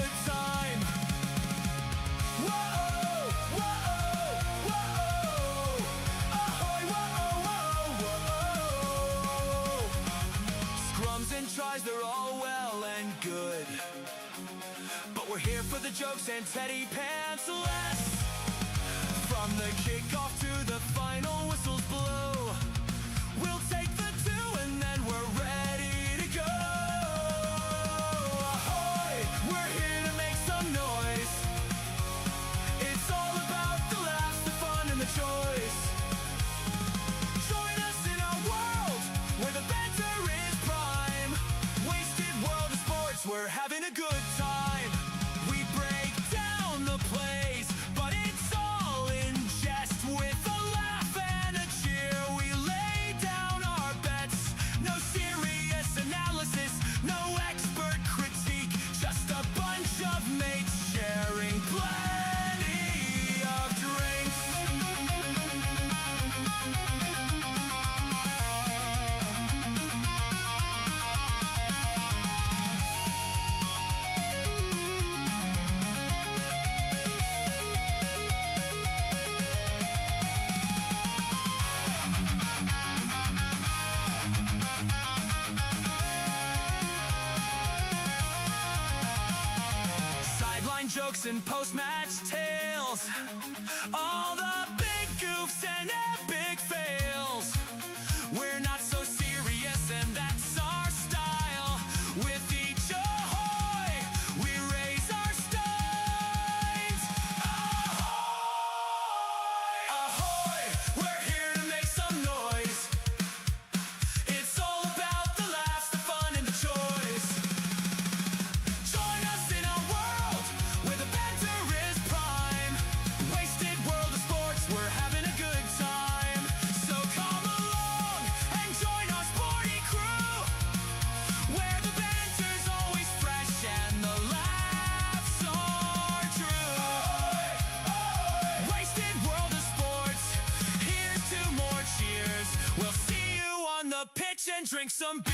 good time. Whoa, whoa, whoa. Ahoy, whoa, whoa, whoa. Scrums and tries, they're all well and good, but we're here for the jokes and teddy pants less. From the kickoff to the final whistles blow, we'll take the two and then we're ready to go. Ahoy, we're here to make some noise. It's all about the laughs, the fun, and the choice. Join us in a world where the banter is prime. Wasted world of sports, we're having a good time. We break down the plays, but it's all in jest. With a laugh and a cheer, we lay down our bets. No serious analysis, no expert critique, just a bunch of mates sharing plenty of drinks. Sideline jokes and post-match tales, all the big goofs and epic fails. We're not so serious and that's our style. With each ahoy, we raise our steins. Ahoy, ahoy, we're here to make some noise. It's all about the laughs, the fun, and the choice. Join us in a world where the banter is prime. Wasted world of sports, we're having a good time. So come along and join our sporty crew, where the banter's always fresh and the laughs are true. Wasted world of sports, here's to more cheers. We'll see you on the pitch and drink some beer.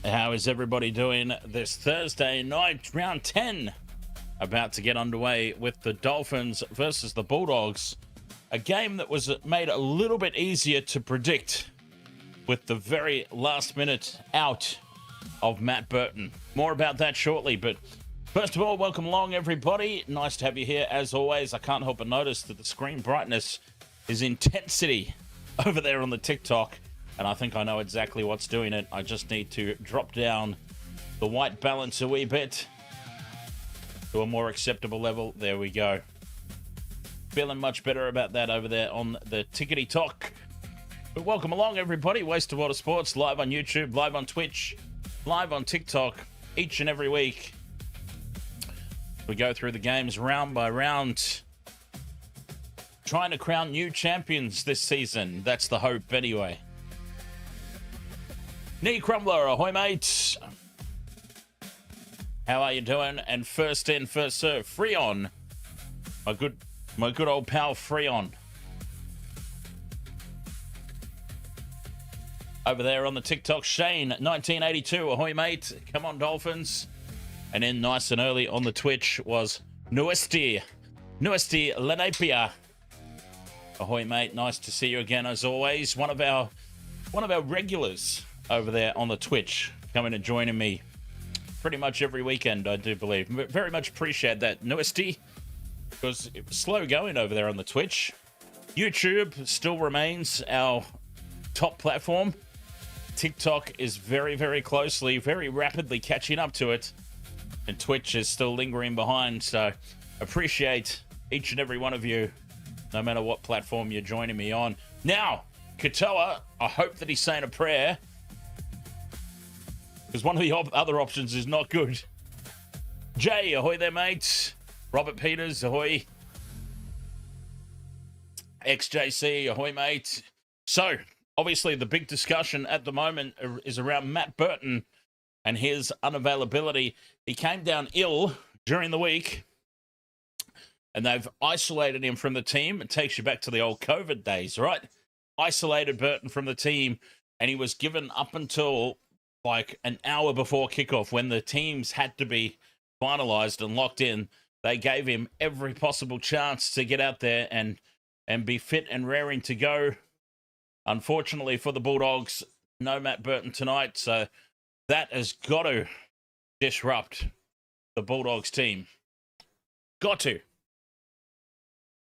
How is everybody doing this Thursday night? Round 10 about to get underway with the Dolphins versus the Bulldogs. A game that was made a little bit easier to predict with the very last minute out of Matt Burton. More about that shortly, but first of all, welcome along everybody. Nice to have you here as always. I can't help but notice that the screen brightness is intensity over there on the TikTok. And I think I know exactly what's doing it. I just need to drop down the white balance a wee bit to a more acceptable level. There we go. Feeling much better about that over there on the Tickety Talk. But welcome along, everybody. Waste of Water Sports, live on YouTube, live on Twitch, live on TikTok, each and every week. We go through the games round by round, trying to crown new champions this season. That's the hope, anyway. Knee Crumbler, ahoy, mate. How are you doing? And first in, first serve, Freon. My good old pal Freon. Over there on the TikTok, Shane, 1982, ahoy, mate. Come on, Dolphins. And in nice and early on the Twitch was Nuesti Lenapia. Ahoy, mate. Nice to see you again, as always. One of our regulars over there on the Twitch, coming and joining me pretty much every weekend, I do believe. Very much appreciate that, Nuesti, because it was slow going over there on the Twitch. YouTube still remains our top platform. TikTok is very, very closely, very rapidly catching up to it. And Twitch is still lingering behind, so appreciate each and every one of you, no matter what platform you're joining me on. Now, Katoa, I hope that he's saying a prayer, because one of the other options is not good. Jay, ahoy there, mate. Robert Peters, ahoy. XJC, ahoy, mate. So, obviously, the big discussion at the moment is around Matt Burton and his unavailability. He came down ill during the week, and they've isolated him from the team. It takes you back to the old COVID days, right? Isolated Burton from the team, and he was given up until like an hour before kickoff, when the teams had to be finalized and locked in. They gave him every possible chance to get out there and be fit and raring to go. Unfortunately for the Bulldogs, no Matt Burton tonight, so that has got to disrupt the Bulldogs team. Got to.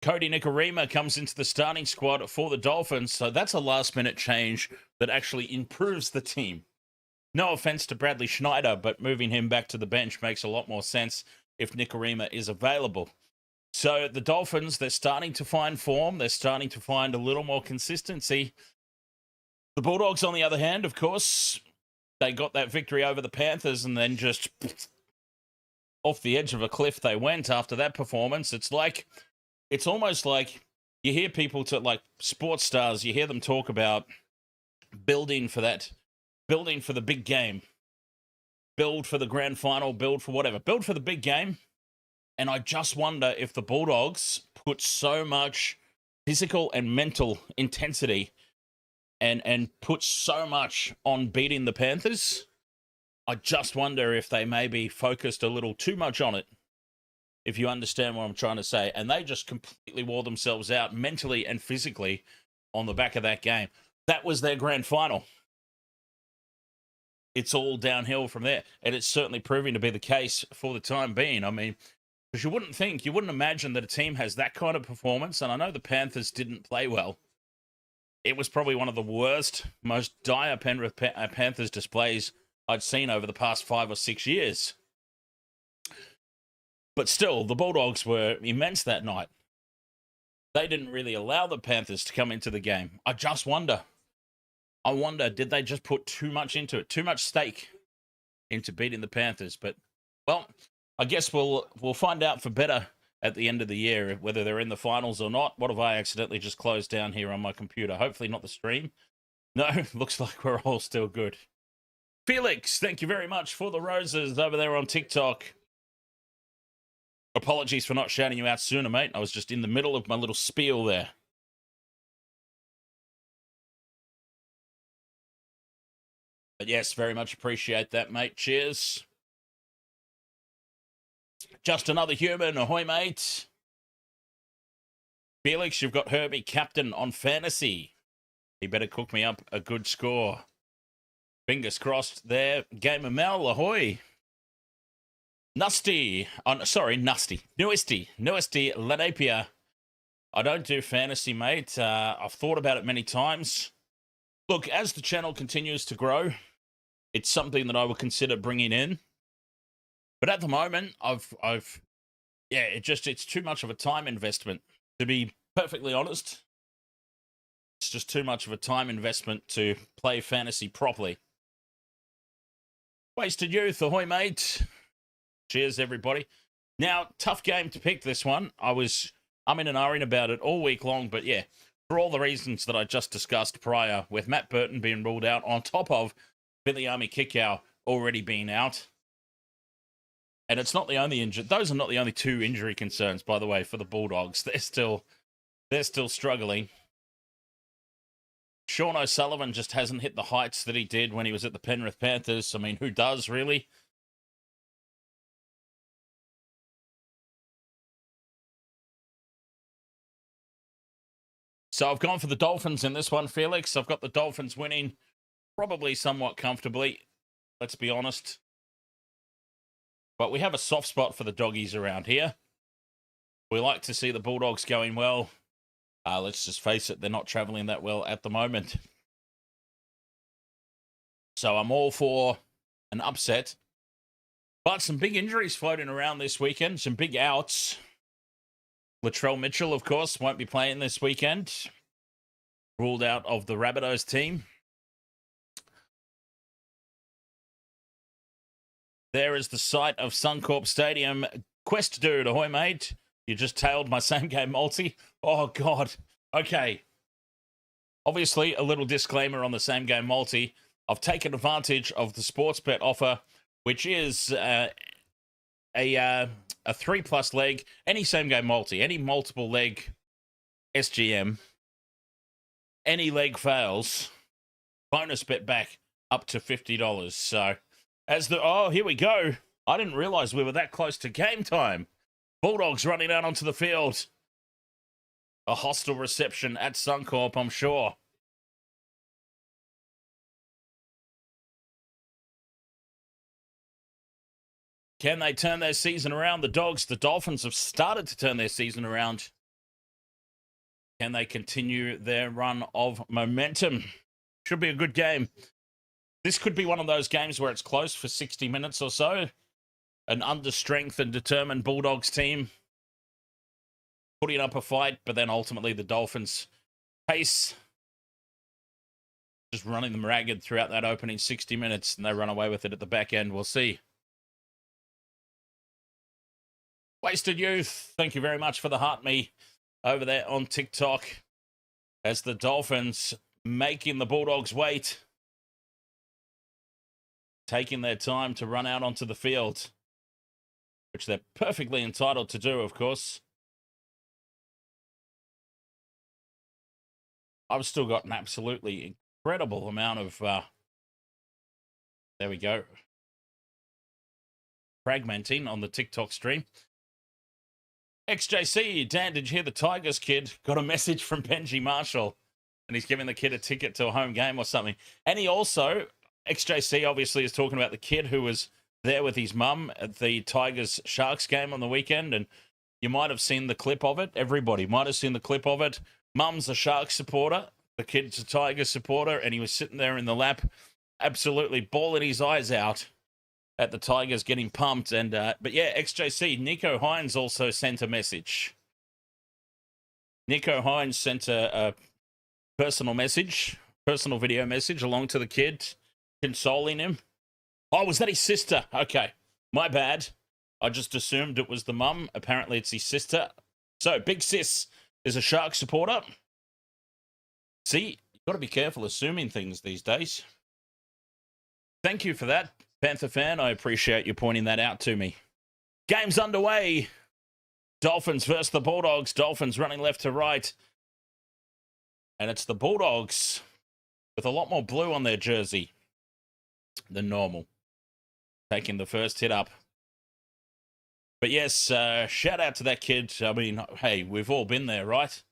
Cody Nikorima comes into the starting squad for the Dolphins, so that's a last-minute change that actually improves the team. No offense to Bradley Schneider, but moving him back to the bench makes a lot more sense if Nikorima is available. So the Dolphins, they're starting to find form. They're starting to find a little more consistency. The Bulldogs, on the other hand, of course, they got that victory over the Panthers and then just off the edge of a cliff they went after that performance. It's almost like you hear people, like sports stars, you hear them talk about building for the big game, build for the grand final, build for whatever, build for the big game. And I just wonder if the Bulldogs put so much physical and mental intensity and put so much on beating the Panthers. I just wonder if they maybe focused a little too much on it, if you understand what I'm trying to say. And they just completely wore themselves out mentally and physically on the back of that game. That was their grand final. It's all downhill from there. And it's certainly proving to be the case for the time being. I mean, because you wouldn't imagine that a team has that kind of performance. And I know the Panthers didn't play well. It was probably one of the worst, most dire Penrith Panthers displays I'd seen over the past 5 or 6 years. But still, the Bulldogs were immense that night. They didn't really allow the Panthers to come into the game. I just wonder. I wonder, did they just put too much into it? Too much stake into beating the Panthers? But, well, I guess we'll find out for better at the end of the year, whether they're in the finals or not. What have I accidentally just closed down here on my computer? Hopefully not the stream. No, looks like we're all still good. Felix, thank you very much for the roses over there on TikTok. Apologies for not shouting you out sooner, mate. I was just in the middle of my little spiel there. But yes, very much appreciate that, mate. Cheers. Just another human. Ahoy, mate. Felix, you've got Herbie captain on fantasy. He better cook me up a good score. Fingers crossed there. Gamer Mel, ahoy. Nuesty Lanapia. I don't do fantasy, mate. I've thought about it many times. Look, as the channel continues to grow, it's something that I will consider bringing in. But at the moment, it's too much of a time investment. To be perfectly honest, it's just too much of a time investment to play fantasy properly. Wasted youth, ahoy, mate. Cheers, everybody. Now, tough game to pick this one. I'm in and ahhing about it all week long, but yeah, for all the reasons that I just discussed prior, with Matt Burton being ruled out, on top of Viliami Kikau already being out. And it's not the only injury. Those are not the only two injury concerns, by the way, for the Bulldogs. They're still struggling. Sean O'Sullivan just hasn't hit the heights that he did when he was at the Penrith Panthers. I mean, who does, really? So I've gone for the Dolphins in this one, Felix. I've got the Dolphins winning probably somewhat comfortably, let's be honest. But we have a soft spot for the doggies around here. We like to see the Bulldogs going well. Let's just face it, they're not travelling that well at the moment. So I'm all for an upset. But some big injuries floating around this weekend, some big outs. Latrell Mitchell, of course, won't be playing this weekend. Ruled out of the Rabbitohs team. There is the site of Suncorp Stadium. Quest dude, ahoy, mate. You just tailed my same game multi. Oh, God. Okay. Obviously, a little disclaimer on the same game multi. I've taken advantage of the sports bet offer, which is a 3+ leg, any same game multi, any multiple leg SGM, any leg fails, bonus bet back up to $50. So, here we go. I didn't realize we were that close to game time. Bulldogs running out onto the field. A hostile reception at Suncorp, I'm sure. Can they turn their season around? The Dolphins have started to turn their season around. Can they continue their run of momentum? Should be a good game. This could be one of those games where it's close for 60 minutes or so. An under-strength and determined Bulldogs team putting up a fight, but then ultimately the Dolphins pace, just running them ragged throughout that opening 60 minutes, and they run away with it at the back end. We'll see. Wasted Youth, thank you very much for the heart me over there on TikTok, as the Dolphins making the Bulldogs wait, taking their time to run out onto the field, which they're perfectly entitled to do, of course. I've still got an absolutely incredible amount of, there we go, fragmenting on the TikTok stream. XJC, Dan, did you hear the Tigers kid got a message from Benji Marshall and he's giving the kid a ticket to a home game or something? And he also, XJC obviously is talking about the kid who was there with his mum at the Tigers Sharks game on the weekend, and you might have seen the clip of it. Everybody might have seen the clip of it. Mum's a Sharks supporter, the kid's a Tigers supporter, and he was sitting there in the lap, absolutely bawling his eyes out at the Tigers getting pumped. And but yeah, XJC, Nico Hines also sent a message. Nico Hines sent a personal video message along to the kid, consoling him. Oh, was that his sister? Okay, my bad. I just assumed it was the mum. Apparently it's his sister. So, Big Sis is a Shark supporter. See, you've got to be careful assuming things these days. Thank you for that, Panther fan. I appreciate you pointing that out to me. Game's underway. Dolphins versus the Bulldogs. Dolphins running left to right. And it's the Bulldogs with a lot more blue on their jersey than normal, taking the first hit up. But yes, shout out to that kid. I mean, hey, we've all been there, right?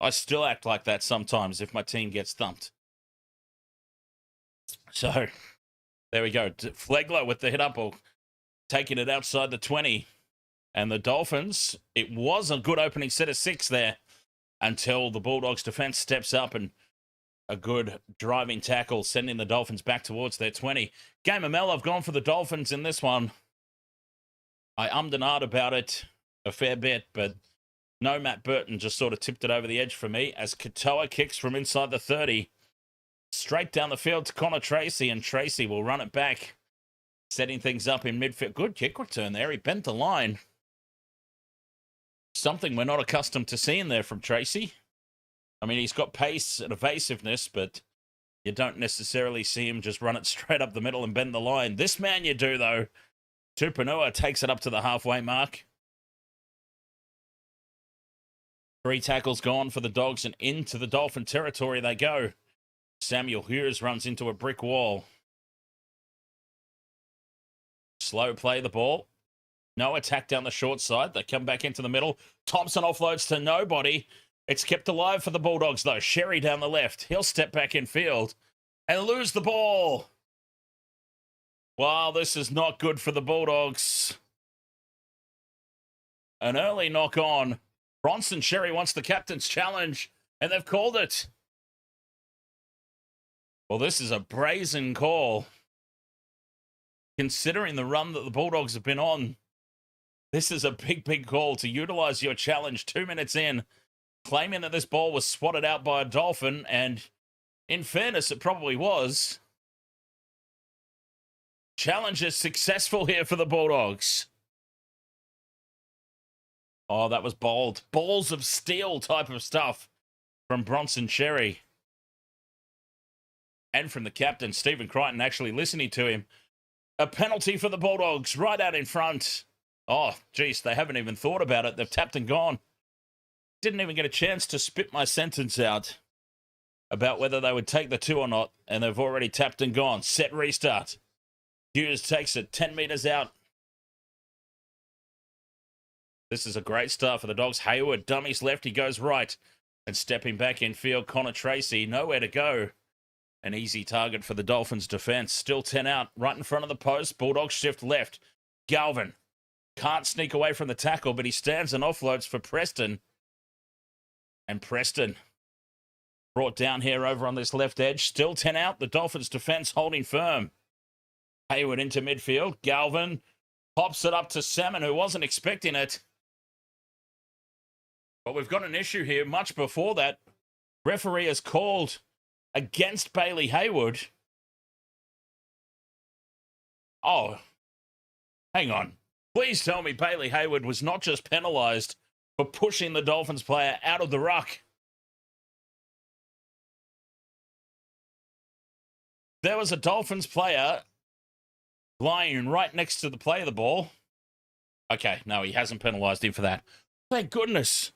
I still act like that sometimes if my team gets thumped. So, there we go. Flegler with the hit up, or taking it outside the 20. And the Dolphins, it was a good opening set of 6 there until the Bulldogs defense steps up and a good driving tackle, sending the Dolphins back towards their 20. Game of Mel, I've gone for the Dolphins in this one. I ummed and ahed about it a fair bit, but No, Matt Burton just sort of tipped it over the edge for me as Katoa kicks from inside the 30. Straight down the field to Connor Tracy, and Tracy will run it back, setting things up in midfield. Good kick return there. He bent the line. Something we're not accustomed to seeing there from Tracy. I mean, he's got pace and evasiveness, but you don't necessarily see him just run it straight up the middle and bend the line. This man you do, though. Turpin takes it up to the halfway mark. 3 tackles gone for the Dogs, and into the Dolphin territory they go. Samuel Hughes runs into a brick wall. Slow play the ball. No attack down the short side. They come back into the middle. Thompson offloads to nobody. It's kept alive for the Bulldogs, though. Sherry down the left. He'll step back in field and lose the ball. Wow, this is not good for the Bulldogs. An early knock on. Bronson Sherry wants the captain's challenge, and they've called it. Well, this is a brazen call. Considering the run that the Bulldogs have been on, this is a big, big call to utilize your challenge 2 minutes in, claiming that this ball was swatted out by a Dolphin, and in fairness, it probably was. Challenge is successful here for the Bulldogs. Oh, that was bold. Balls of steel type of stuff from Bronson Sherry. And from the captain, Stephen Crichton, actually listening to him. A penalty for the Bulldogs right out in front. Oh, geez, they haven't even thought about it. They've tapped and gone. Didn't even get a chance to spit my sentence out about whether they would take the 2 or not, and they've already tapped and gone. Set restart. Hughes takes it 10 metres out. This is a great start for the Dogs. Hayward, dummies left, he goes right. And stepping back in field, Connor Tracy, nowhere to go. An easy target for the Dolphins' defence. Still 10 out, right in front of the post. Bulldogs shift left. Galvin can't sneak away from the tackle, but he stands and offloads for Preston. And Preston brought down here over on this left edge. Still 10 out, the Dolphins' defence holding firm. Hayward into midfield. Galvin pops it up to Salmon, who wasn't expecting it. But we've got an issue here. Much before that, referee has called against Bailey Hayward. Oh, hang on. Please tell me Bailey Hayward was not just penalised for pushing the Dolphins player out of the ruck. There was a Dolphins player lying right next to the play of the ball. Okay, no, he hasn't penalised him for that. Thank goodness.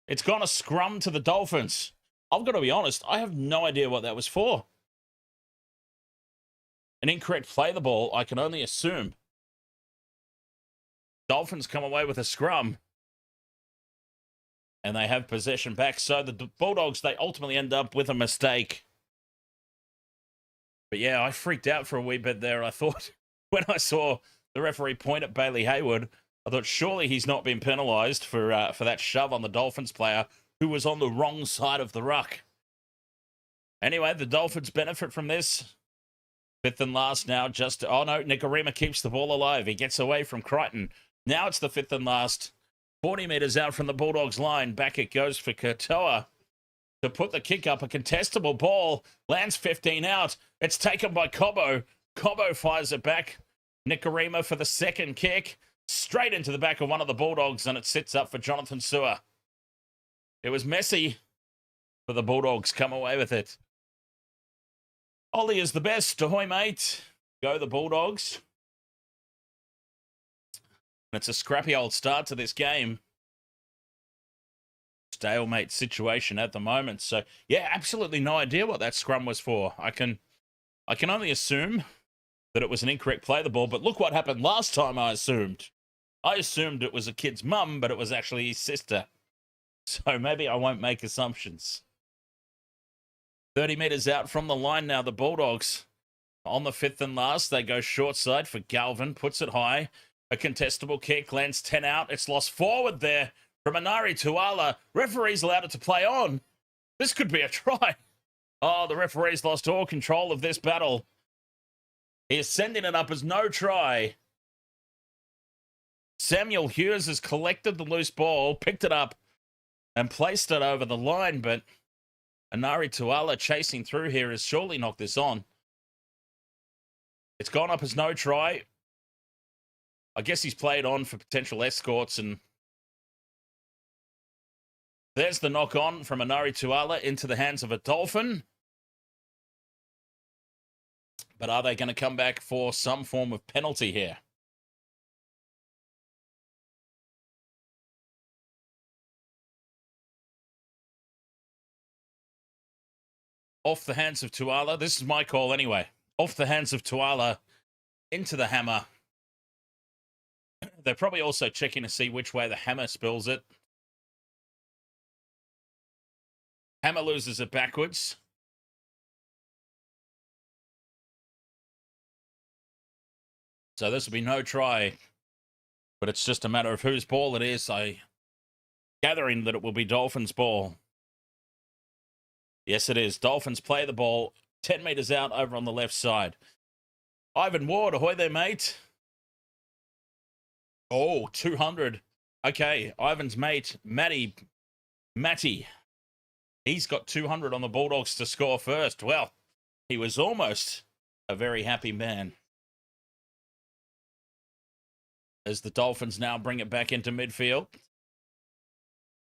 It's gone a scrum to the Dolphins. I've got to be honest, I have no idea what that was for. An incorrect play of the ball, I can only assume. Dolphins come away with a scrum. And they have possession back. So the Bulldogs, they ultimately end up with a mistake. But yeah, I freaked out for a wee bit there. I thought, when I saw the referee point at Bailey Hayward, I thought surely he's not been penalised for that shove on the Dolphins player who was on the wrong side of the ruck. Anyway, the Dolphins benefit from this. 5th and last now. Oh no, Nikorima keeps the ball alive. He gets away from Crichton. Now it's the 5th and last. 40 metres out from the Bulldogs line. Back it goes for Katoa to put the kick up. A contestable ball. Lands 15 out. It's taken by Cobbo. Cobbo fires it back. Nikorima for the second kick. Straight into the back of one of the Bulldogs, and it sits up for Jonathan Sewer. It was messy for the Bulldogs. Come away with it. Ollie is the best. Ahoy, mate. Go the Bulldogs. And it's a scrappy old start to this game. Stalemate situation at the moment. So, yeah, absolutely no idea what that scrum was for. I can only assume that it was an incorrect play of the ball, but look what happened last time, I assumed. I assumed it was a kid's mum, but it was actually his sister. So maybe I won't make assumptions. 30 metres out from the line now, the Bulldogs. On the 5th and last, they go short side for Galvin, puts it high. A contestable kick, lands 10 out. It's lost forward there from Anari Tuala. Referee's allowed it to play on. This could be a try. Oh, the referee's lost all control of this battle. He is sending it up as no try. Samuel Hughes has collected the loose ball, picked it up, and placed it over the line, but Anari Tuala chasing through here has surely knocked this on. It's gone up as no try. I guess he's played on for potential escorts, and there's the knock on from Anari Tuala into the hands of a Dolphin. But are they going to come back for some form of penalty here? Off the hands of Tuala. This is my call anyway. Off the hands of Tuala into the hammer. They're probably also checking to see which way the hammer spills it. Hammer loses it backwards. So this will be no try, but it's just a matter of whose ball it is. I'm gathering that it will be Dolphins' ball. Yes, it is. Dolphins play the ball 10 metres out over on the left side. Ivan Ward, ahoy there, mate. Oh, 200. Okay, Ivan's mate, Matty. He's got 200 on the Bulldogs to score first. Well, he was almost a very happy man. As the Dolphins now bring it back into midfield.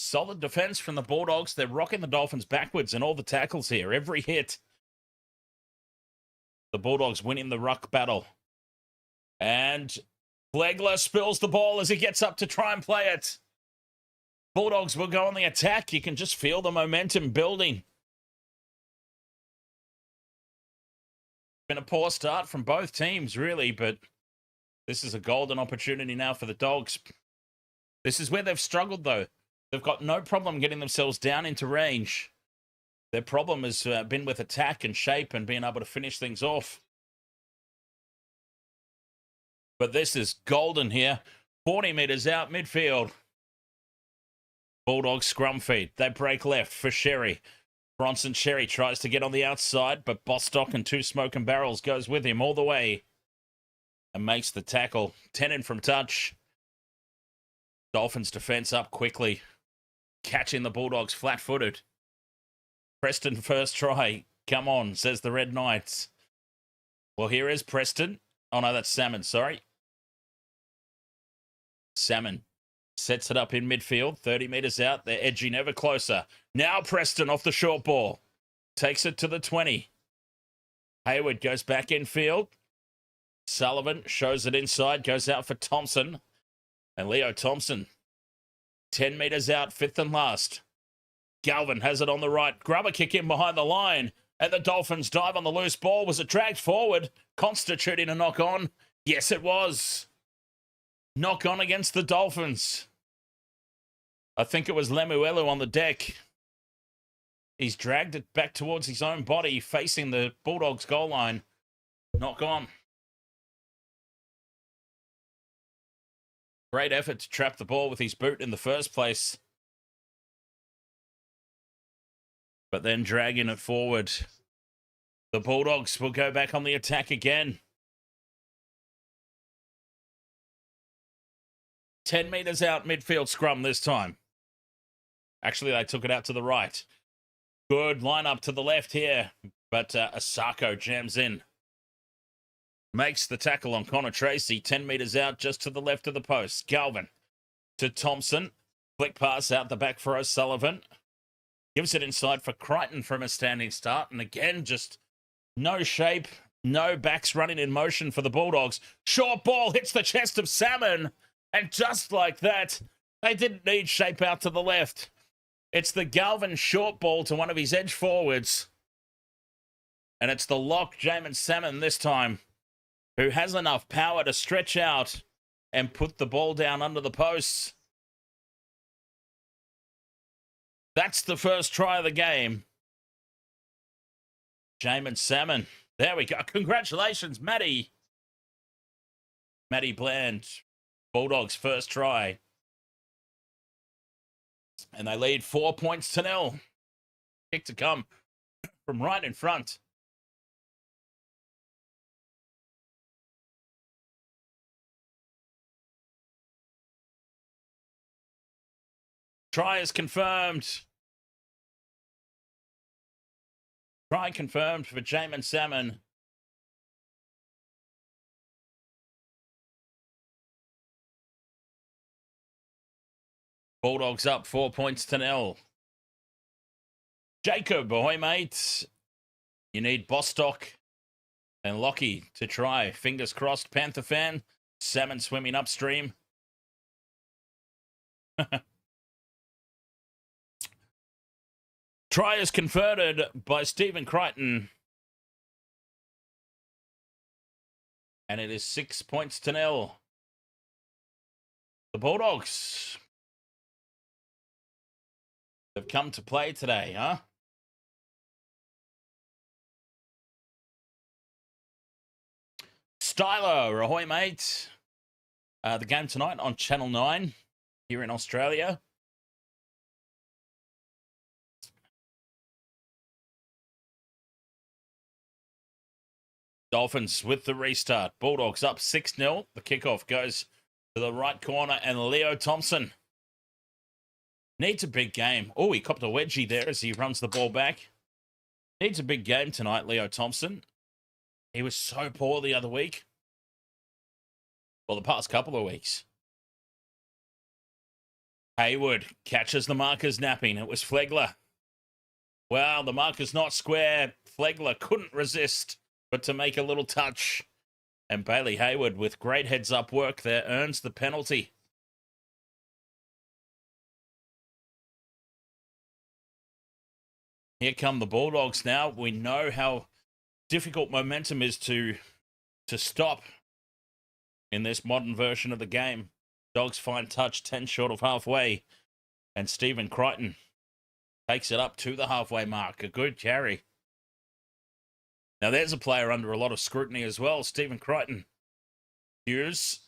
Solid defense from the Bulldogs. They're rocking the Dolphins backwards in all the tackles here. Every hit. The Bulldogs winning the ruck battle. And Flegler spills the ball as he gets up to try and play it. Bulldogs will go on the attack. You can just feel the momentum building. Been a poor start from both teams, really, but this is a golden opportunity now for the Dogs. This is where they've struggled, though. They've got no problem getting themselves down into range. Their problem has been with attack and shape and being able to finish things off. But this is golden here. 40 metres out midfield. Bulldogs scrum feed. They break left for Sherry. Bronson Sherry tries to get on the outside, but Bostock and two smoking barrels goes with him all the way and makes the tackle. 10 in from touch. Dolphins defense up quickly, catching the Bulldogs flat-footed. Preston first try. Come on, says the Red Knights. Well, here is Preston. Oh, no, that's Salmon, sorry. Salmon sets it up in midfield, 30 metres out. They're edging ever closer. Now Preston off the short ball. Takes it to the 20. Hayward goes back in field. Sullivan shows it inside, goes out for Thompson. And Leo Thompson, 10 metres out, fifth and last. Galvin has it on the right. Grubber kick in behind the line. And the Dolphins dive on the loose ball. Was it dragged forward, constituting a knock-on? Yes, it was. Knock-on against the Dolphins. I think it was Lemuelu on the deck. He's dragged it back towards his own body, facing the Bulldogs' goal line. Knock-on. Great effort to trap the ball with his boot in the first place. But then dragging it forward. The Bulldogs will go back on the attack again. 10 metres out midfield scrum this time. Actually, they took it out to the right. Good line up to the left here. But Asako jams in. Makes the tackle on Connor Tracy. 10 metres out just to the left of the post. Galvin to Thompson. Flick pass out the back for O'Sullivan. Gives it inside for Crichton from a standing start. And again, just no shape, no backs running in motion for the Bulldogs. Short ball hits the chest of Salmon. And just like that, they didn't need shape out to the left. It's the Galvin short ball to one of his edge forwards. And it's the lock, Jamin Salmon, this time, who has enough power to stretch out and put the ball down under the posts. That's the first try of the game. Jamin Salmon. There we go. Congratulations, Matty. Matty Bland. Bulldogs' first try. And they lead 4-0. Kick to come from right in front. Try is confirmed. Try confirmed for Jamin Salmon. Bulldogs up 4 points to 0. Jacob, ahoy, mate. You need Bostock and Lockie to try. Fingers crossed, Panther fan. Salmon swimming upstream. Try is converted by Stephen Crichton. And it is 6 points to 0. The Bulldogs have come to play today, huh? Styler, ahoy, mate. The game tonight on Channel 9 here in Australia. Dolphins with the restart. Bulldogs up 6-0. The kickoff goes to the right corner, and Leo Thompson needs a big game. Oh, he copped a wedgie there as he runs the ball back. Needs a big game tonight, Leo Thompson. He was so poor the other week. Well, the past couple of weeks. Hayward catches the markers napping. It was Flegler. Well, the marker's not square. Flegler couldn't resist but to make a little touch. And Bailey Hayward, with great heads-up work there, earns the penalty. Here come the Bulldogs now. We know how difficult momentum is to stop in this modern version of the game. Dogs find touch 10 short of halfway. And Stephen Crichton takes it up to the halfway mark. A good carry. Now, there's a player under a lot of scrutiny as well, Stephen Crichton. Hughes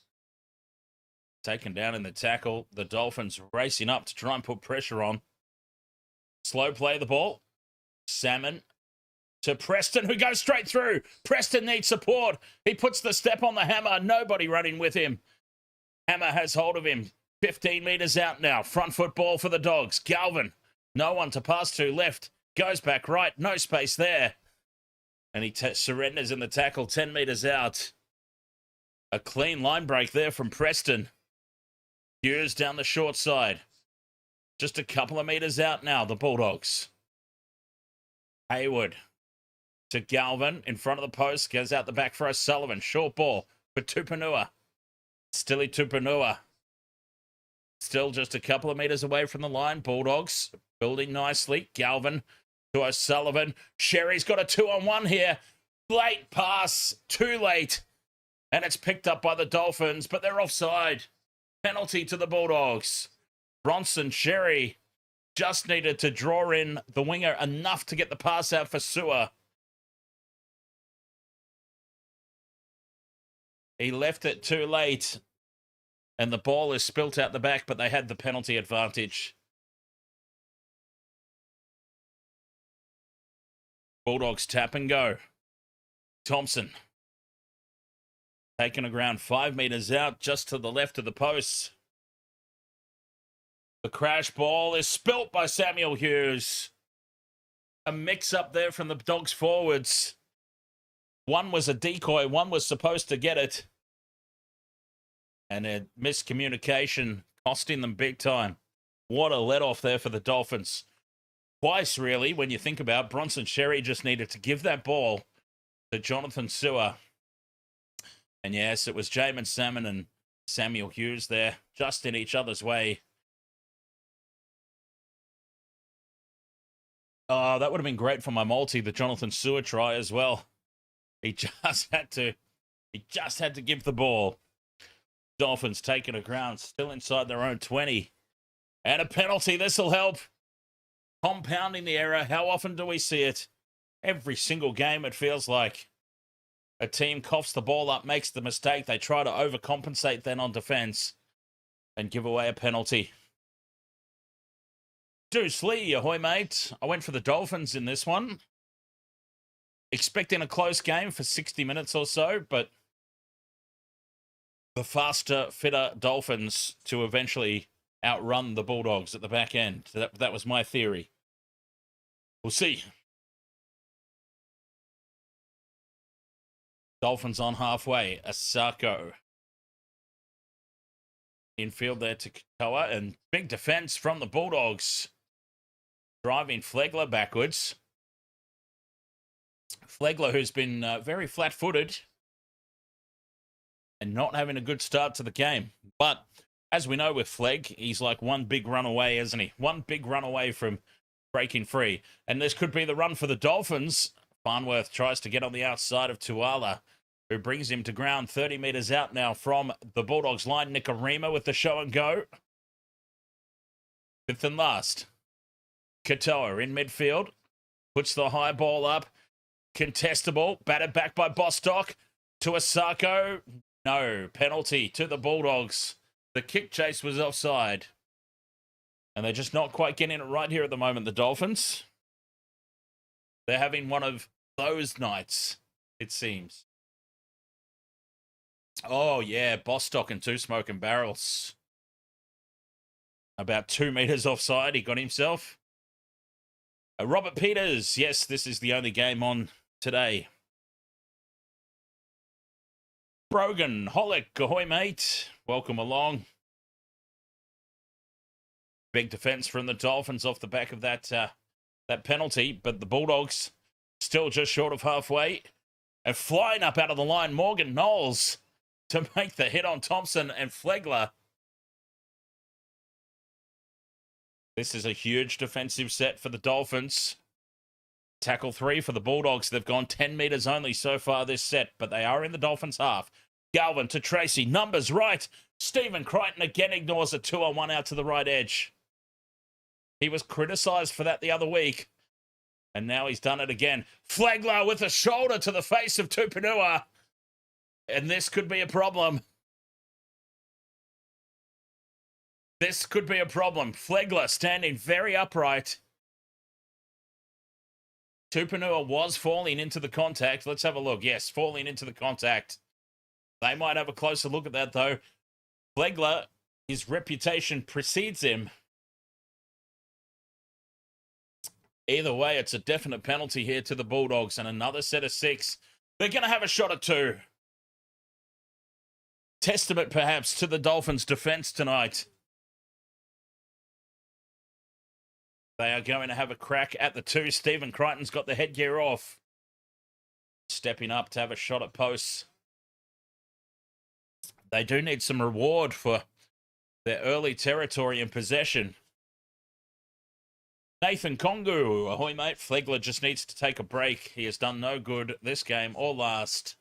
taken down in the tackle. The Dolphins racing up to try and put pressure on. Slow play the ball. Salmon to Preston, who goes straight through. Preston needs support. He puts the step on the hammer. Nobody running with him. Hammer has hold of him. 15 metres out now. Front foot ball for the Dogs. Galvin, no one to pass to. Left, goes back right. No space there. And he surrenders in the tackle 10 metres out. A clean line break there from Preston. Hughes down the short side. Just a couple of metres out now, the Bulldogs. Hayward to Galvin in front of the post. Goes out the back for O'Sullivan. Short ball for Tupanua. Stilly Tupanua. Still just a couple of metres away from the line. Bulldogs building nicely. Galvin to O'Sullivan. Sherry's got a 2-on-1 here. Late pass. Too late. And it's picked up by the Dolphins, but they're offside. Penalty to the Bulldogs. Bronson Sherry just needed to draw in the winger enough to get the pass out for Sewer. He left it too late. And the ball is spilt out the back, but they had the penalty advantage. Bulldogs tap and go. Thompson taking a ground 5 metres out, just to the left of the posts. The crash ball is spilt by Samuel Hughes. A mix-up there from the Dogs forwards. One was a decoy, one was supposed to get it. And a miscommunication costing them big time. What a let-off there for the Dolphins. Twice, really, when you think about it. Bronson Sherry just needed to give that ball to Jonathan Sewer. And yes, it was Jamin Salmon and Samuel Hughes there, just in each other's way. Oh, that would have been great for my multi, the Jonathan Sewer try as well. He just had to give the ball. Dolphins taking a ground, still inside their own 20. And a penalty, this'll help. Compounding the error. How often do we see it? Every single game, it feels like. A team coughs the ball up, makes the mistake. They try to overcompensate then on defense and give away a penalty. Deuce Lee, ahoy, mate. I went for the Dolphins in this one. Expecting a close game for 60 minutes or so, but the faster, fitter Dolphins to eventually outrun the Bulldogs at the back end. That was my theory. We'll see. Dolphins on halfway. Asako. Infield there to Katoa, and big defense from the Bulldogs. Driving Flegler backwards. Flegler, who's been very flat-footed and not having a good start to the game. But as we know with Fleg, he's like one big run away, isn't he? One big run away from breaking free. And this could be the run for the Dolphins. Farnworth tries to get on the outside of Tuala, who brings him to ground 30 metres out now from the Bulldogs line. Nikarima with the show and go. Fifth and last. Katoa in midfield. Puts the high ball up. Contestable. Batted back by Bostock. To Asako. No. Penalty to the Bulldogs. The kick chase was offside. And they're just not quite getting it right here at the moment, the Dolphins. They're having one of those nights, it seems. Oh, yeah. Bostock and two smoking barrels. About 2 metres offside, he got himself. Robert Peters. Yes, this is the only game on today. Brogan, Holick, ahoy, mate. Welcome along. Big defense from the Dolphins off the back of that penalty, but the Bulldogs still just short of halfway. And flying up out of the line, Morgan Knowles to make the hit on Thompson and Flegler. This is a huge defensive set for the Dolphins. Tackle 3 for the Bulldogs. They've gone 10 metres only so far this set, but they are in the Dolphins' half. Galvin to Tracy. Numbers right. Stephen Crichton again ignores a 2-on-1 out to the right edge. He was criticised for that the other week, and now he's done it again. Flegler with a shoulder to the face of Tupanua, and this could be a problem. This could be a problem. Flegler standing very upright. Tupanua was falling into the contact. Let's have a look. Yes, falling into the contact. They might have a closer look at that, though. Flegler, his reputation precedes him. Either way, it's a definite penalty here to the Bulldogs, and another set of 6. They're going to have a shot at 2. Testament, perhaps, to the Dolphins' defense tonight. They are going to have a crack at the 2. Stephen Crichton's got the headgear off. Stepping up to have a shot at posts. They do need some reward for their early territory and possession. Nathan Kongu, ahoy mate. Flegler just needs to take a break. He has done no good this game or last.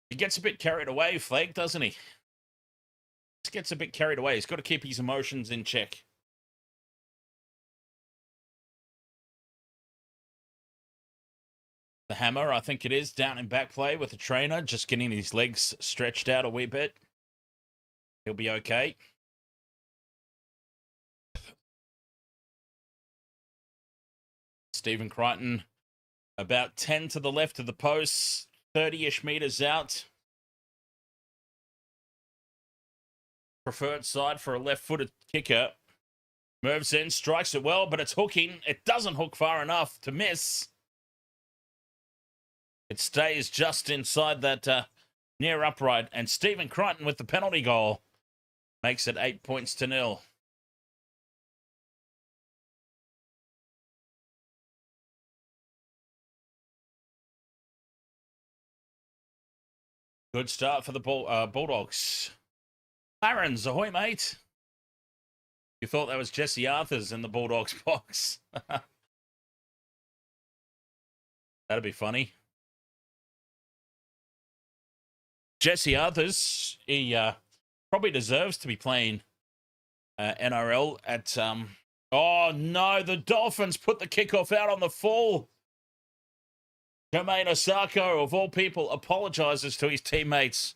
He gets a bit carried away, Fleg, doesn't he? Just gets a bit carried away. He's got to keep his emotions in check. The hammer, I think it is, down in back play with the trainer, just getting his legs stretched out a wee bit. He'll be okay. Stephen Crichton, about 10 to the left of the post, 30-ish metres out. Preferred side for a left-footed kicker. Moves in, strikes it well, but it's hooking. It doesn't hook far enough to miss. It stays just inside that near upright. And Stephen Crichton with the penalty goal makes it 8 points to 0. Good start for the Bulldogs. Clarence, ahoy, mate. You thought that was Jesse Arthurs in the Bulldogs box. That'd be funny. Jesse Arthurs, he probably deserves to be playing NRL at... Oh, no, the Dolphins put the kickoff out on the full. Jermaine Osako, of all people, apologises to his teammates.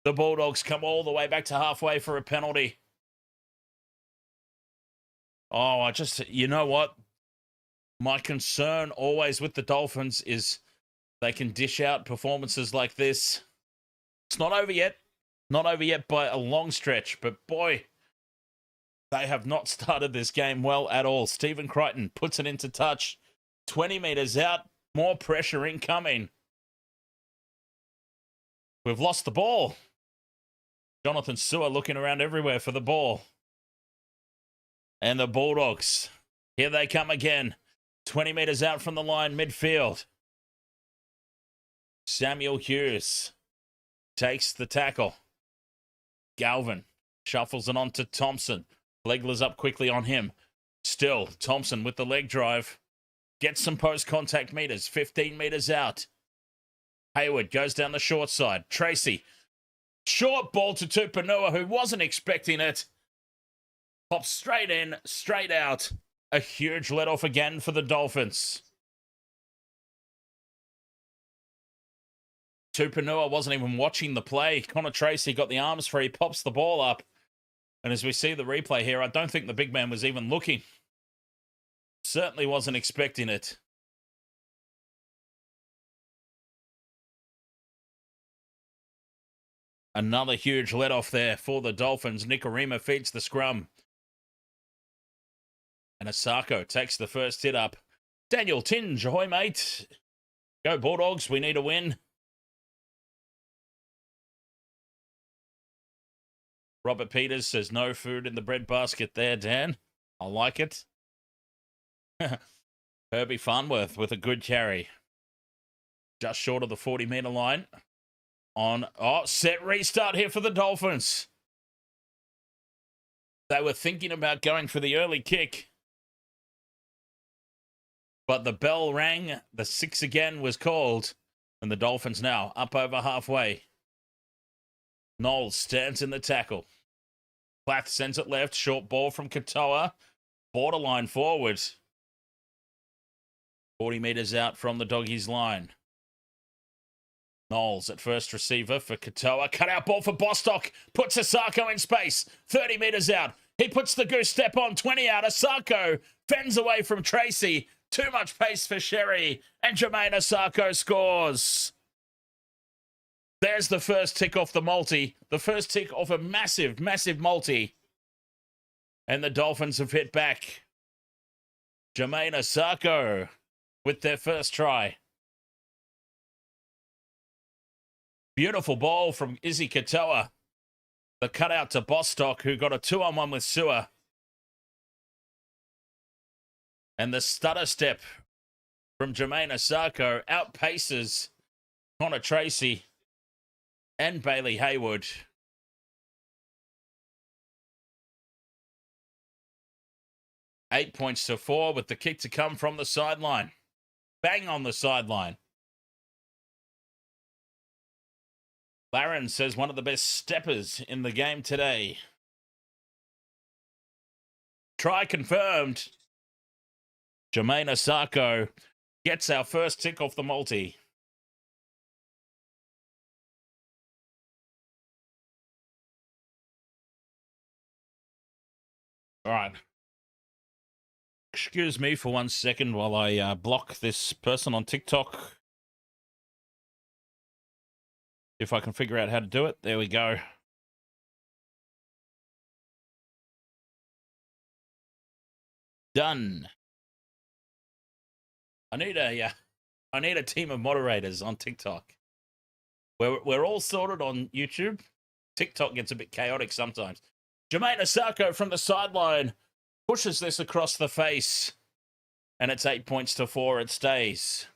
The Bulldogs come all the way back to halfway for a penalty. Oh, you know what? My concern always with the Dolphins is they can dish out performances like this. It's not over yet. Not over yet by a long stretch, but boy, they have not started this game well at all. Stephen Crichton puts it into touch. 20 metres out. More pressure incoming. We've lost the ball. Jonathan Sewer looking around everywhere for the ball. And the Bulldogs. Here they come again. 20 metres out from the line, midfield. Samuel Hughes takes the tackle. Galvin shuffles it on to Thompson. Legler's up quickly on him. Still, Thompson with the leg drive. Gets some post-contact meters. 15 metres out. Hayward goes down the short side. Tracy. Short ball to Tupanua, who wasn't expecting it. Pops straight in, straight out. A huge let-off again for the Dolphins. Tupanua wasn't even watching the play. Connor Tracy got the arms free, pops the ball up. And as we see the replay here, I don't think the big man was even looking. Certainly wasn't expecting it. Another huge let-off there for the Dolphins. Nikorima feeds the scrum. And Asako takes the first hit up. Daniel Tinge, ahoy, mate. Go Bulldogs, we need a win. Robert Peters says no food in the bread basket there, Dan. I like it. Herbie Farnworth with a good carry. Just short of the 40-metre line. Set restart here for the Dolphins. They were thinking about going for the early kick. But the bell rang, the 6 again was called, and the Dolphins now up over halfway. Knowles stands in the tackle. Plath sends it left, short ball from Katoa, borderline forward. 40 metres out from the Doggies line. Knowles at first receiver for Katoa. Cut out ball for Bostock. Puts Asako in space. 30 metres out. He puts the goose step on. 20 out. Asako fends away from Tracy. Too much pace for Sherry. And Jermaine Asako scores. There's the first tick off the multi. The first tick off a massive, massive multi. And the Dolphins have hit back. Jermaine Asako with their first try. Beautiful ball from Izzy Katoa. The cutout to Bostock, who got a 2-on-1 with Sewer. And the stutter step from Jermaine Asako outpaces Connor Tracy and Bailey Hayward. Eight points to 4 with the kick to come from the sideline. Bang on the sideline. Laren says one of the best steppers in the game today. Try confirmed. Jermaine Asako gets our first tick off the multi. All right. Excuse me for 1 second while I block this person on TikTok. If I can figure out how to do it. There we go. Done. I need a team of moderators on TikTok. We're all sorted on YouTube. TikTok gets a bit chaotic sometimes. Jermaine Asako from the sideline pushes this across the face. And it's 8 points to 4. It stays.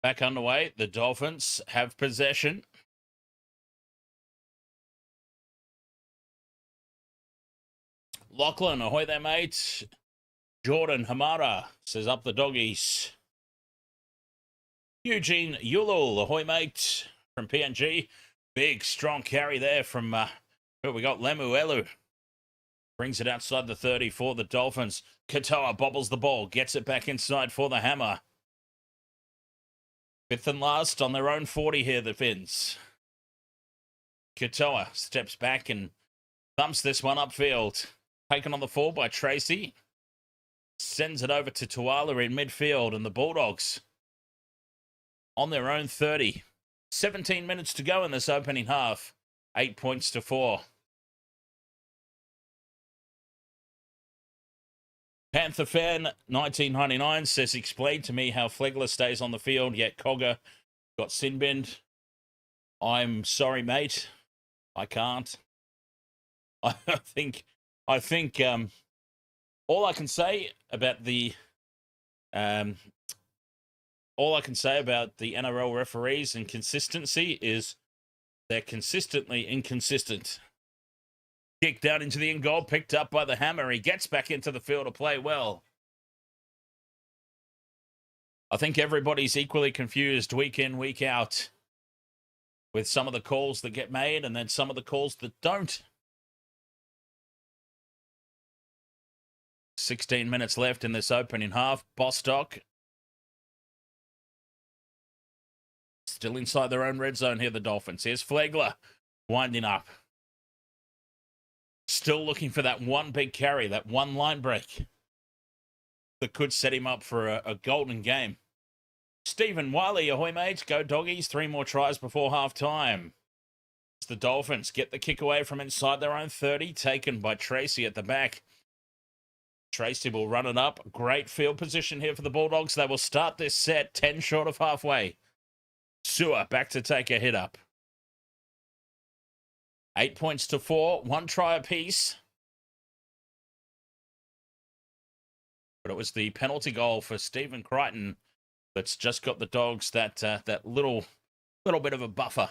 Back underway. The Dolphins have possession. Lachlan, ahoy there, mate. Jordan Hamada says up the doggies. Eugene Yulul, ahoy, mate, from PNG. Big, strong carry there from, who we got? Lemuelu. Brings it outside the 30 for the Dolphins. Katoa bobbles the ball, gets it back inside for the Hammer. Fifth and last on their own 40 here, the Finns. Katoa steps back and thumps this one upfield. Taken on the fall by Tracy. Sends it over to Tuala in midfield, and the Bulldogs on their own 30. 17 minutes to go in this opening half. 8 points to 4. Panther fan 1999 says, explain to me how Flegler stays on the field, yet Cogger got sin binned. I'm sorry, mate. I can't. I think all I can say about the NRL referees and consistency is they're consistently inconsistent. Kick down into the in goal, picked up by the Hammer. He gets back into the field to play well. I think everybody's equally confused week in, week out with some of the calls that get made and then some of the calls that don't. 16 minutes left in this opening half. Bostock still inside their own red zone here, the Dolphins. Here's Flegler winding up. Still looking for that one big carry, that one line break that could set him up for a golden game. Stephen Wiley, ahoy mates, go doggies. 3 more tries before half-time. The Dolphins get the kick away from inside their own 30, taken by Tracy at the back. Tracy will run it up. Great field position here for the Bulldogs. They will start this set 10 short of halfway. Sewer back to take a hit up. 8 points to 4, 1 try apiece. But it was the penalty goal for Stephen Crichton that's just got the Dogs that little bit of a buffer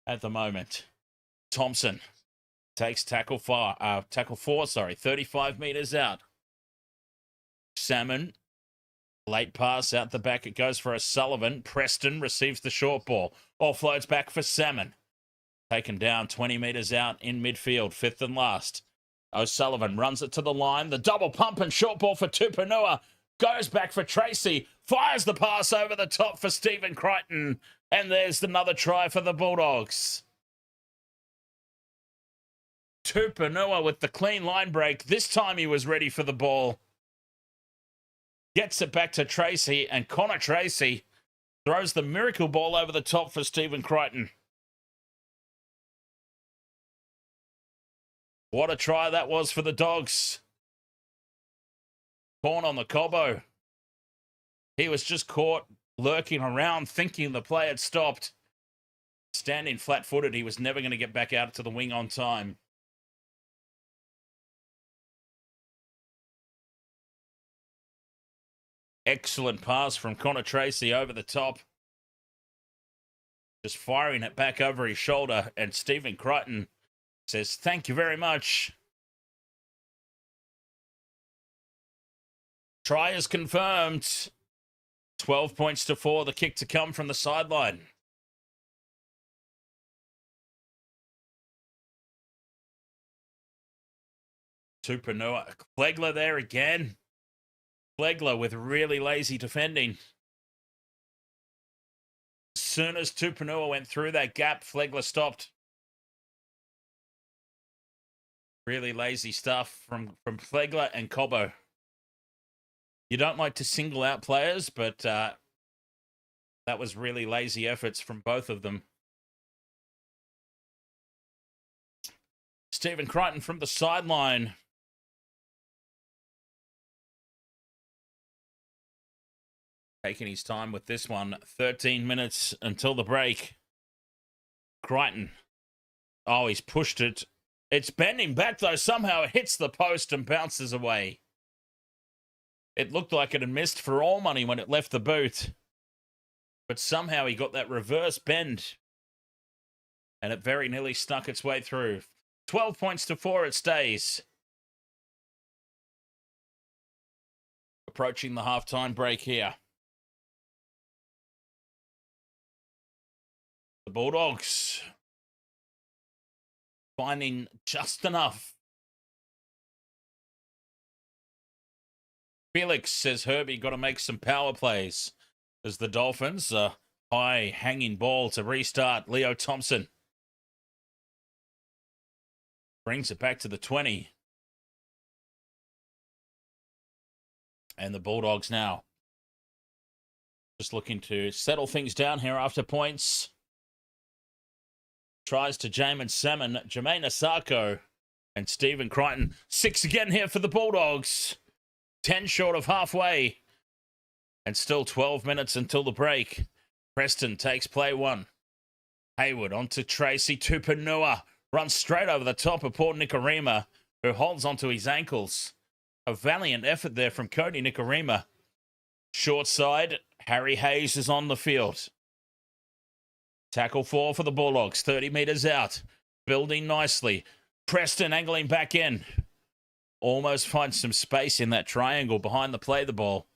at the moment. Thompson takes tackle 4, 35 meters out. Salmon, late pass out the back. It goes for O'Sullivan. Preston receives the short ball. Offloads back for Salmon. Taken down 20 meters out in midfield, 5th and last. O'Sullivan runs it to the line. The double pump and short ball for Tupanua. Goes back for Tracy. Fires the pass over the top for Stephen Crichton. And there's another try for the Bulldogs. Tupanua with the clean line break. This time he was ready for the ball. Gets it back to Tracy. And Connor Tracy throws the miracle ball over the top for Stephen Crichton. What a try that was for the Dogs. Corn on the Cobbo. He was just caught lurking around, thinking the play had stopped. Standing flat-footed, he was never going to get back out to the wing on time. Excellent pass from Connor Tracy over the top. Just firing it back over his shoulder, and Stephen Crichton says, thank you very much. Try is confirmed. 12 points to 4, the kick to come from the sideline. Tupanua. Flegler there again. Flegler with really lazy defending. As soon as Tupanua went through that gap, Flegler stopped. Really lazy stuff from Flegler and Cobbo. You don't like to single out players, but that was really lazy efforts from both of them. Stephen Crichton from the sideline. Taking his time with this one. 13 minutes until the break. Crichton. Oh, he's pushed it. It's bending back, though. Somehow it hits the post and bounces away. It looked like it had missed for all money when it left the boot. But somehow he got that reverse bend. And it very nearly snuck its way through. 12 points to 4 it stays. approaching the halftime break here. The Bulldogs finding just enough. Felix says Herbie got to make some power plays as the Dolphins, high hanging ball to restart. Leo Thompson brings it back to the 20. And the Bulldogs now just looking to settle things down here after points. Tries to Jamin Salmon, Jermaine Asako, and Stephen Crichton. 6 again here for the Bulldogs. 10 short of halfway. And still 12 minutes until the break. Preston takes play 1. Hayward onto Tracy Tupanua. Runs straight over the top of poor Nikorima, who holds onto his ankles. A valiant effort there from Cody Nikorima. Short side, Harry Hayes is on the field. Tackle 4 for the Bulldogs, 30 metres out. Building nicely. Preston angling back in. Almost finds some space in that triangle behind the play the ball.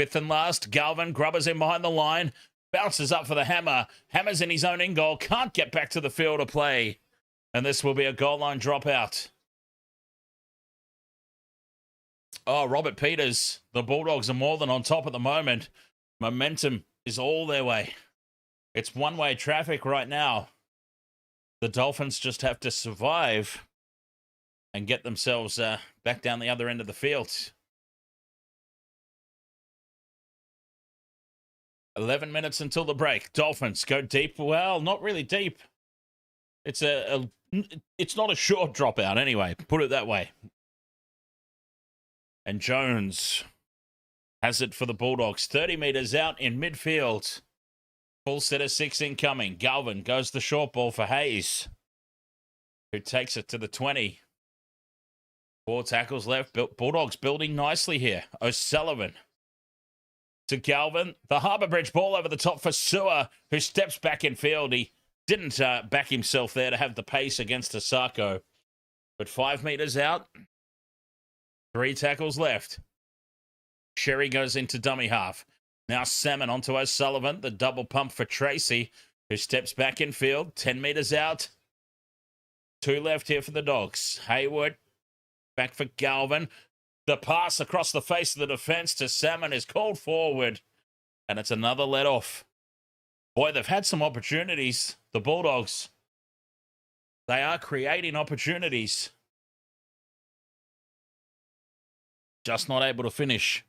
5th and last, Galvin grubbers in behind the line. Bounces up for the hammer. Hammer's in his own in goal. Can't get back to the field of play. And this will be a goal line dropout. Oh, Robert Peters. The Bulldogs are more than on top at the moment. Momentum is all their way. It's one-way traffic right now. The Dolphins just have to survive and get themselves back down the other end of the field. 11 minutes until the break. Dolphins go deep. Well, not really deep. It's it's not a short dropout anyway. Put it that way. And Jones has it for the Bulldogs. 30 metres out in midfield. Full set of 6 incoming. Galvin goes the short ball for Hayes, who takes it to the 20. 4 tackles left. Bulldogs building nicely here. O'Sullivan to Galvin. The Harbour Bridge ball over the top for Sewer, who steps back in field. He didn't back himself there to have the pace against Asako. But 5 metres out. 3 tackles left. Sherry goes into dummy half. Now Salmon onto O'Sullivan. The double pump for Tracy, who steps back in field. 10 metres out. 2 left here for the Dogs. Hayward back for Galvin. The pass across the face of the defence to Salmon is called forward. And it's another let off. Boy, they've had some opportunities, the Bulldogs. They are creating opportunities. Just not able to finish.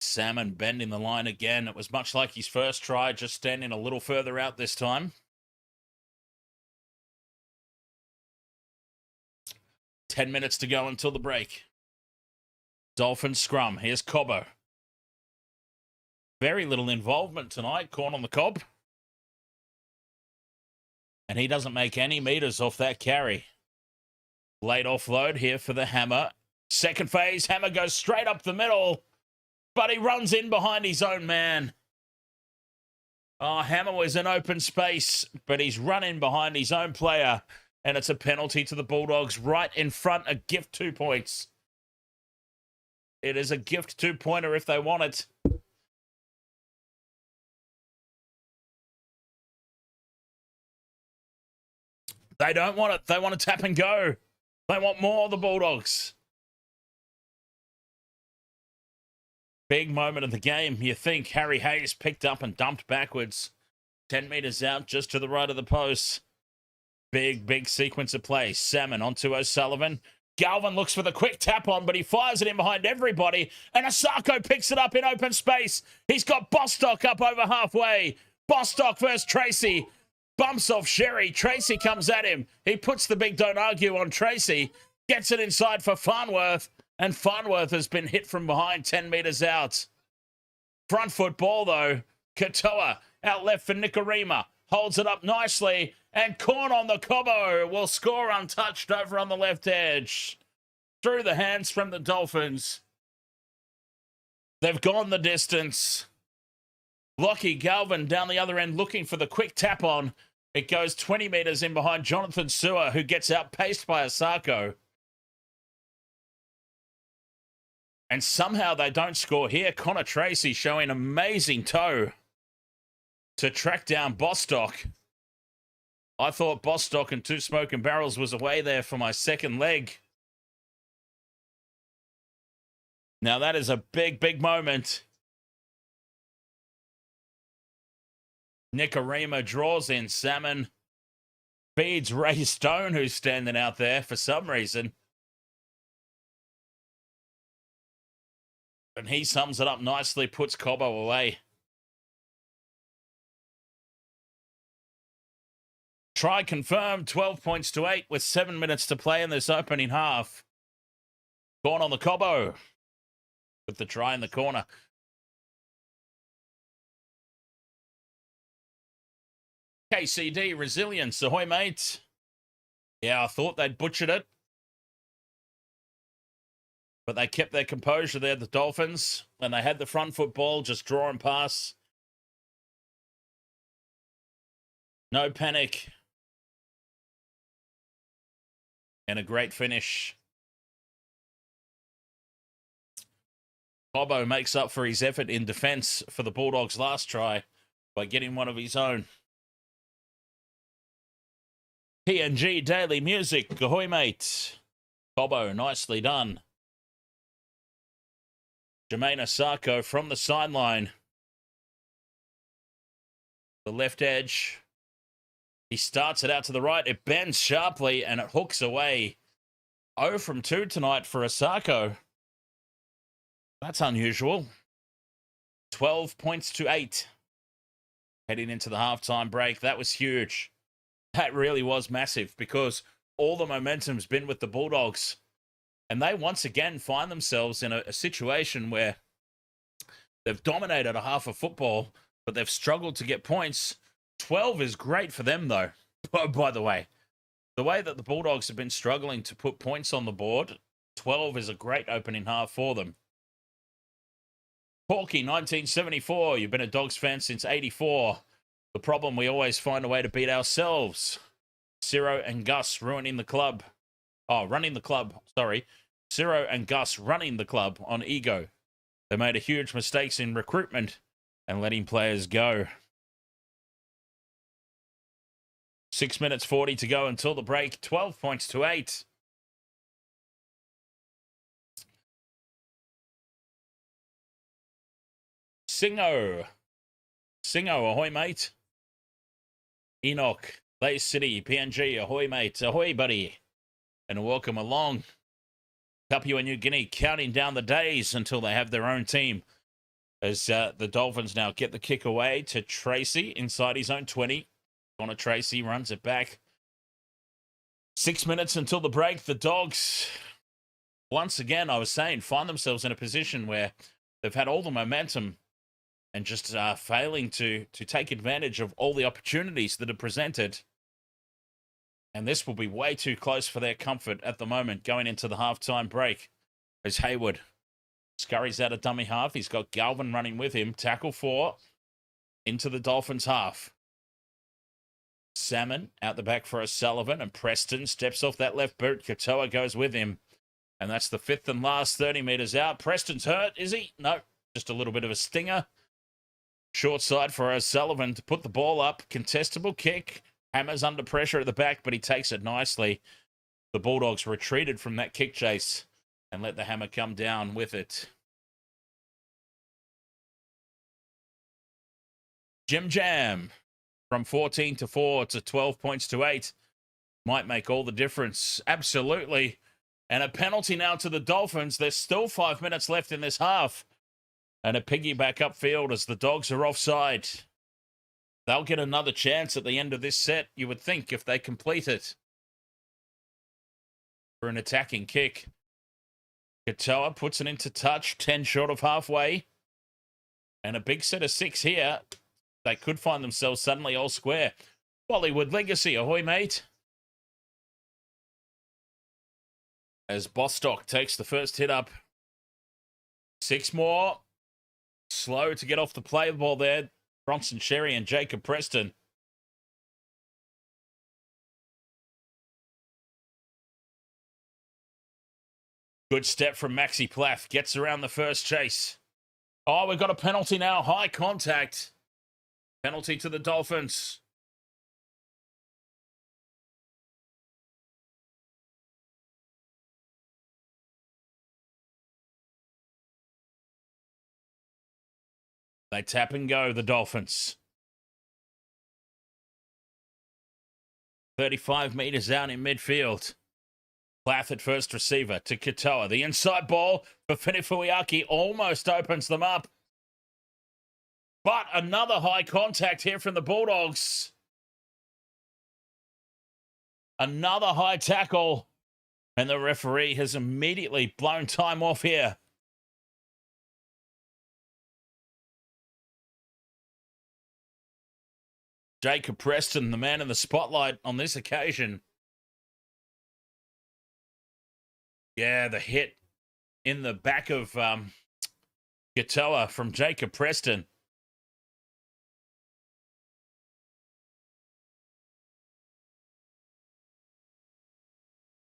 Salmon bending the line again. It was much like his first try, just standing a little further out this time. 10 minutes to go until the break. Dolphins scrum. Here's Cobbo. Very little involvement tonight. Corn on the cob. And he doesn't make any meters off that carry. Late offload here for the Hammer. Second phase. Hammer goes straight up the middle. But he runs in behind his own man. Oh, Hammer was in open space, but he's run in behind his own player. And it's a penalty to the Bulldogs right in front. A gift 2 points. It is a gift 2-pointer if they want it. They don't want it. They want to tap and go. They want more of the Bulldogs. Big moment of the game. You think Harry Hayes picked up and dumped backwards. 10 metres out just to the right of the post. Big sequence of play. Salmon onto O'Sullivan. Galvin looks for the quick tap on, but he fires it in behind everybody. And Asako picks it up in open space. He's got Bostock up over halfway. Bostock versus Tracy. Bumps off Sherry. Tracy comes at him. He puts the big don't argue on Tracy. Gets it inside for Farnworth. And Farnworth has been hit from behind 10 metres out. Front foot ball, though. Katoa out left for Nikorima. Holds it up nicely. And Corn on the Cobbo will score untouched over on the left edge. Through the hands from the Dolphins. They've gone the distance. Lockie Galvin down the other end looking for the quick tap on. It goes 20 metres in behind Jonathan Sewer, who gets outpaced by Asako. And somehow they don't score here. Connor Tracy showing amazing toe to track down Bostock. I thought Bostock and Two Smoking Barrels was away there for my second leg. Now that is a big, big moment. Nicarima draws in Salmon. Feeds Ray Stone, who's standing out there for some reason. And he sums it up nicely, puts Cobbo away. Try confirmed, 12 points to 8 with 7 minutes to play in this opening half. Gone on the Cobbo with the try in the corner. KCD, resilience, ahoy mate. Yeah, I thought they'd butchered it. But they kept their composure there, the Dolphins. And they had the front foot ball, just draw and pass. No panic. And a great finish. Cobbo makes up for his effort in defence for the Bulldogs' last try by getting one of his own. PNG Daily Music, ahoy mate. Cobbo, nicely done. Jermaine Asako from the sideline. The left edge. He starts it out to the right. It bends sharply and it hooks away. 0 from 2 tonight for Asako. That's unusual. 12 points to 8. Heading into the halftime break. That was huge. That really was massive because all the momentum's been with the Bulldogs. And they once again find themselves in a situation where they've dominated a half of football, but they've struggled to get points. 12 is great for them, though, by the way. The way that the Bulldogs have been struggling to put points on the board, 12 is a great opening half for them. Porky, 1974. You've been a Dogs fan since 84. The problem, we always find a way to beat ourselves. Ciro and Gus ruining the club. Oh, running the club, sorry. Ciro and Gus running the club on ego. They made a huge mistakes in recruitment and letting players go. 6 minutes 40 to go until the break. 12 points to 8. Singo, ahoy, mate. Enoch, Bay City, PNG, ahoy, mate. Ahoy, buddy. And welcome along. Papua New Guinea counting down the days until they have their own team. As the Dolphins now get the kick away to Tracy inside his own 20. Connor Tracy runs it back. 6 minutes until the break. The Dogs, once again, I was saying, find themselves in a position where they've had all the momentum and just failing to take advantage of all the opportunities that are presented. And this will be way too close for their comfort at the moment going into the halftime break. As Hayward scurries out a dummy half. He's got Galvin running with him. Tackle 4 into the Dolphins half. Salmon out the back for O'Sullivan, and Preston steps off that left boot. Katoa goes with him. And that's the 5th and last 30 metres out. Preston's hurt, is he? No, just a little bit of a stinger. Short side for O'Sullivan to put the ball up. Contestable kick. Hammer's under pressure at the back, but he takes it nicely. The Bulldogs retreated from that kick chase and let the Hammer come down with it. Jim Jam from 14 to 4 to 12 points to 8 might make all the difference. Absolutely. And a penalty now to the Dolphins. There's still 5 minutes left in this half. And a piggyback upfield as the Dogs are offside. They'll get another chance at the end of this set, you would think, if they complete it. For an attacking kick. Katoa puts it into touch, 10 short of halfway. And a big set of 6 here. They could find themselves suddenly all square. Bollywood Legacy, ahoy, mate. As Bostock takes the first hit up. 6 more. Slow to get off the play ball there. Bronson Sherry and Jacob Preston. Good step from Maxi Plath. Gets around the first chase. Oh, we've got a penalty now. High contact. Penalty to the Dolphins. They tap and go, the Dolphins. 35 metres out in midfield. Plath at first receiver to Katoa. The inside ball for Finifuiaki almost opens them up. But another high contact here from the Bulldogs. Another high tackle. And the referee has immediately blown time off here. Jacob Preston, the man in the spotlight on this occasion. Yeah, the hit in the back of Katoa from Jacob Preston.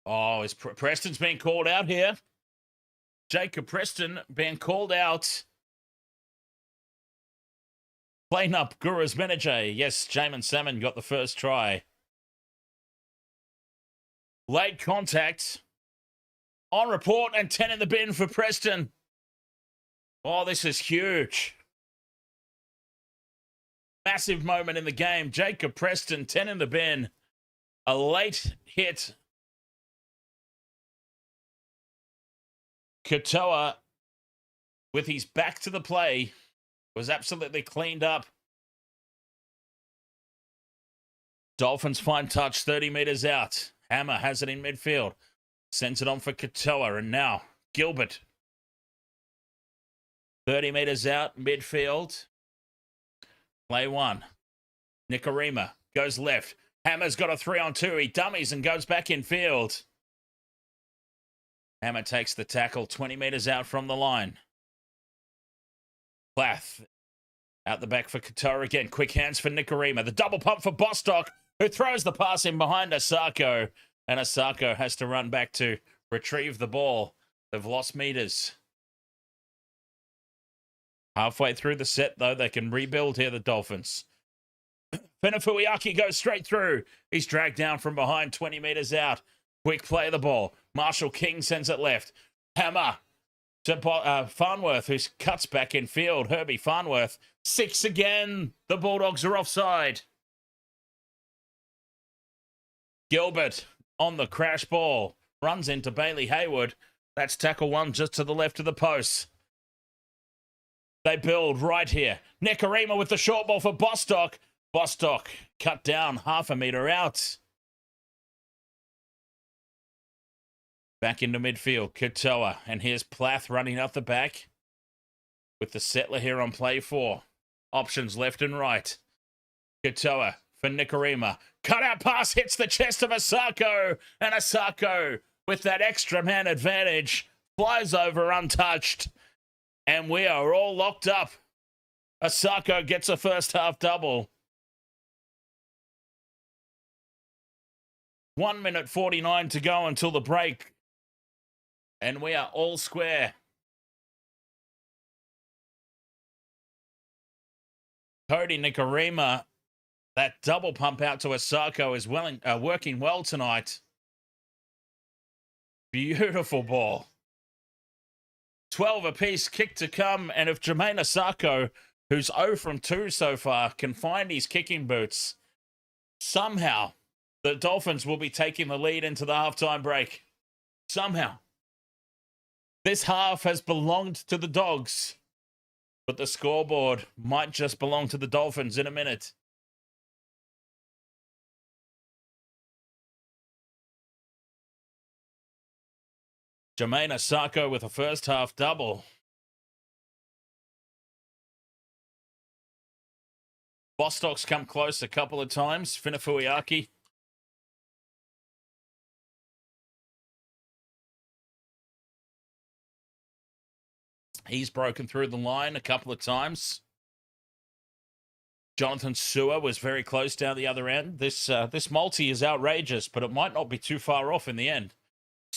Oh, is Preston's being called out here? Jacob Preston being called out. Playing up Gurus Menajay. Yes, Jamin Salmon got the first try. Late contact. On report and 10 in the bin for Preston. Oh, this is huge. Massive moment in the game. Jacob Preston, 10 in the bin. A late hit. Katoa, with his back to the play, was absolutely cleaned up. Dolphins fine touch, 30 metres out. Hammer has it in midfield. Sends it on for Katoa, and now Gilbert. 30 metres out, midfield. Play one. Nikorima goes left. Hammer's got a 3-on-2. He dummies and goes back in field. Hammer takes the tackle 20 metres out from the line. Plath out the back for Katoa again. Quick hands for Nikorima. The double pump for Bostock, who throws the pass in behind Asako. And Asako has to run back to retrieve the ball. They've lost meters. Halfway through the set, though, they can rebuild here, the Dolphins. Finifuiaki goes straight through. He's dragged down from behind, 20 metres out. Quick play of the ball. Marshall King sends it left. Hammer to Farnworth, who cuts back in field. Herbie Farnworth. 6 again. The Bulldogs are offside. Gilbert on the crash ball. Runs into Bailey Hayward. That's tackle one just to the left of the post. They build right here. Nikorima with the short ball for Bostock. Bostock cut down half a metre out. Back into midfield, Katoa. And here's Plath running up the back with the settler here on play 4. Options left and right. Katoa for Nikorima. Cutout pass hits the chest of Asako. And Asako, with that extra man advantage, flies over untouched. And we are all locked up. Asako gets a first half double. 1 minute 49 to go until the break. And we are all square. Cody Nikorima, that double pump out to Asako is working well tonight. Beautiful ball. 12 apiece, kick to come. And if Jermaine Asako, who's 0 from 2 so far, can find his kicking boots, somehow the Dolphins will be taking the lead into the halftime break. Somehow. This half has belonged to the Dogs, but the scoreboard might just belong to the Dolphins in a minute. Jermaine Asako with a first half double. Bostock's come close a couple of times. Finifuiaki. He's broken through the line a couple of times. Jonathan Sewer was very close down the other end. This multi is outrageous, but it might not be too far off in the end.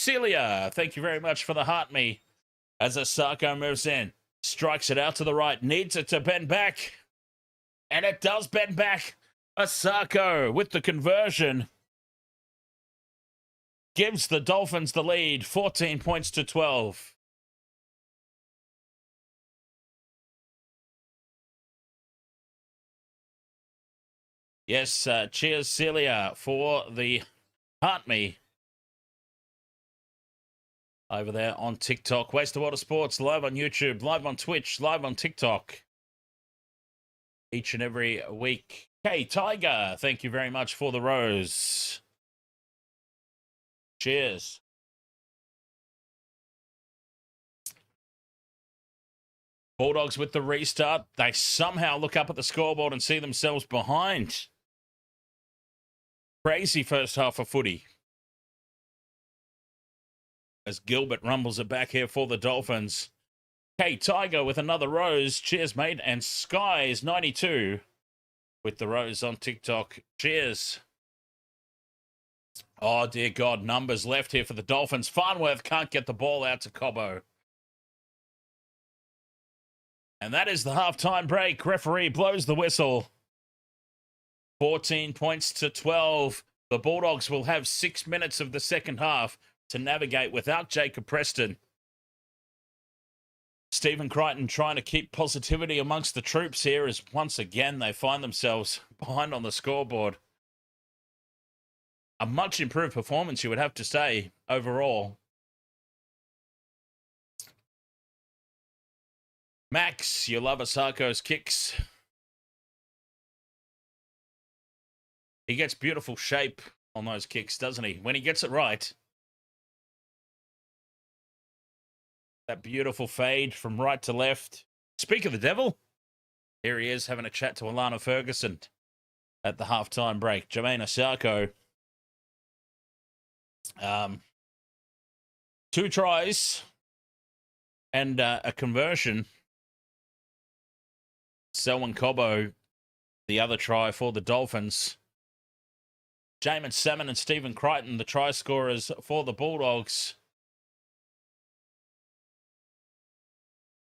Celia, thank you very much for the heart me. As Asako moves in, strikes it out to the right, needs it to bend back. And it does bend back. Asako with the conversion. Gives the Dolphins the lead, 14 points to 12. Yes, cheers, Celia, for the heart me. Over there on TikTok. Waste of Water Sports, live on YouTube, live on Twitch, live on TikTok. Each and every week. Hey, Tiger, thank you very much for the rose. Cheers. Bulldogs with the restart. They somehow look up at the scoreboard and see themselves behind. Crazy first half of footy. As Gilbert rumbles it back here for the Dolphins. Hey, Tiger with another rose. Cheers, mate. And Skies 92 with the rose on TikTok. Cheers. Oh, dear God. Numbers left here for the Dolphins. Farnworth can't get the ball out to Cobbo. And that is the halftime break. Referee blows the whistle. 14 points to 12. The Bulldogs will have 6 minutes of the second half to navigate without Jacob Preston. Stephen Crichton trying to keep positivity amongst the troops here as once again they find themselves behind on the scoreboard. A much improved performance, you would have to say, overall. Max, you love Asako's kicks. He gets beautiful shape on those kicks, doesn't he? When he gets it right. That beautiful fade from right to left. Speak of the devil. Here he is having a chat to Alana Ferguson at the halftime break. Jermaine Asako. 2 tries and a conversion. Selwyn Cobbo, the other try for the Dolphins. Jamin Salmon and Stephen Crichton, the try scorers for the Bulldogs.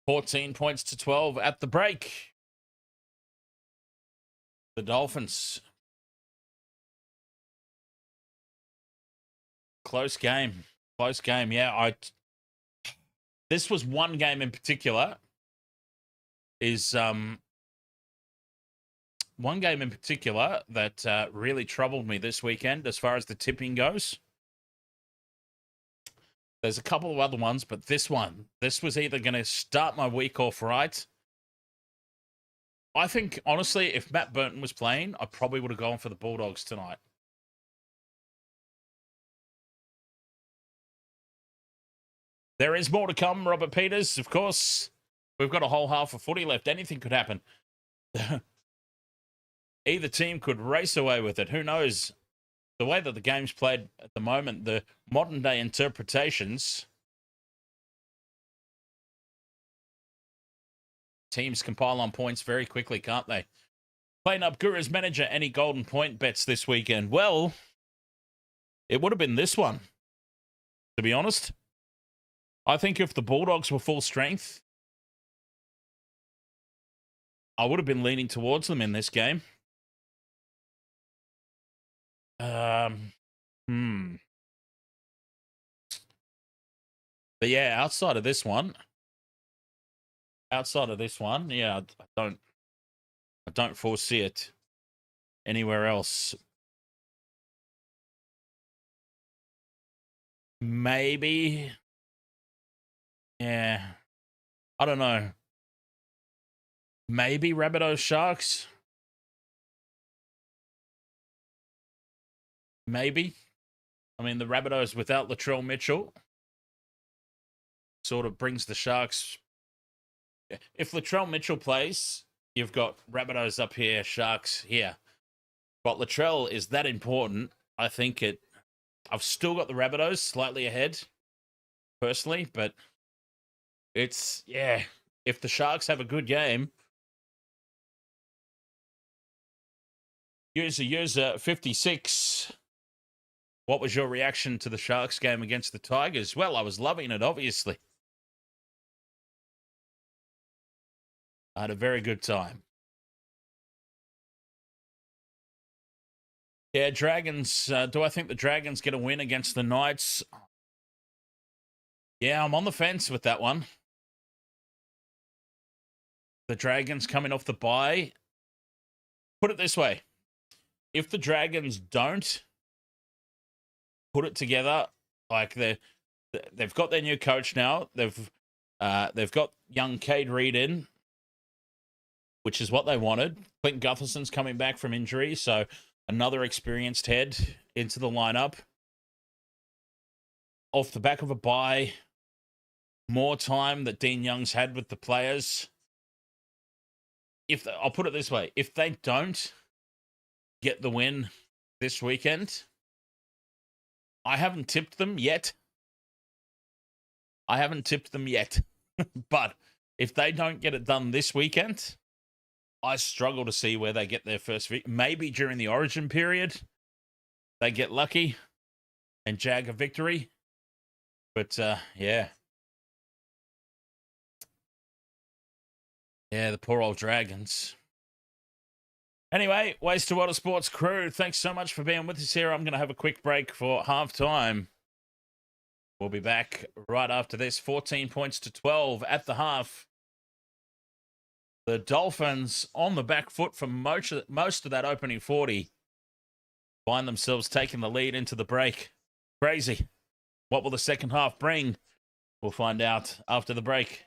14 points to 12 at the break. The Dolphins. Close game. Close game. Yeah, this was one game in particular. One game in particular that really troubled me this weekend as far as the tipping goes. There's a couple of other ones, but this was either going to start my week off right. I think, honestly, if Matt Burton was playing, I probably would have gone for the Bulldogs tonight. There is more to come, Robert Peters. Of course, we've got a whole half of footy left. Anything could happen. Either team could race away with it. Who knows? The way that the game's played at the moment, the modern day interpretations, teams can pile on points very quickly, can't they? Playing up Guru's manager, any golden point bets this weekend? Well, it would have been this one, to be honest. I think if the Bulldogs were full strength, I would have been leaning towards them in this game. But yeah, outside of this one, yeah, I don't foresee it anywhere else. Maybe, yeah, I don't know. Maybe Rabbitohs Sharks. Maybe. I mean, the Rabbitohs without Latrell Mitchell sort of brings the Sharks. If Latrell Mitchell plays, you've got Rabbitohs up here, Sharks here. But Latrell is that important. I think I've still got the Rabbitohs slightly ahead, personally, but it's, yeah, if the Sharks have a good game, user 56 What was your reaction to the Sharks game against the Tigers? Well, I was loving it, obviously. I had a very good time. Yeah, Dragons. Do I think the Dragons get a win against the Knights? Yeah, I'm on the fence with that one. The Dragons coming off the bye. Put it this way. If the Dragons don't put it together, like they've got their new coach now. They've got young Cade Reed in, which is what they wanted. Clint Gutherson's coming back from injury, so another experienced head into the lineup. Off the back of a bye, more time that Dean Young's had with the players. I'll put it this way, if they don't get the win this weekend, I haven't tipped them yet. But if they don't get it done this weekend, I struggle to see where they get their first victory. Maybe during the Origin period, they get lucky and jag a victory. But, yeah. Yeah, the poor old Dragons. Anyway, Waste to Water Sports crew, thanks so much for being with us here. I'm going to have a quick break for halftime. We'll be back right after this. 14 points to 12 at the half. The Dolphins on the back foot for most of that opening 40. Find themselves taking the lead into the break. Crazy. What will the second half bring? We'll find out after the break.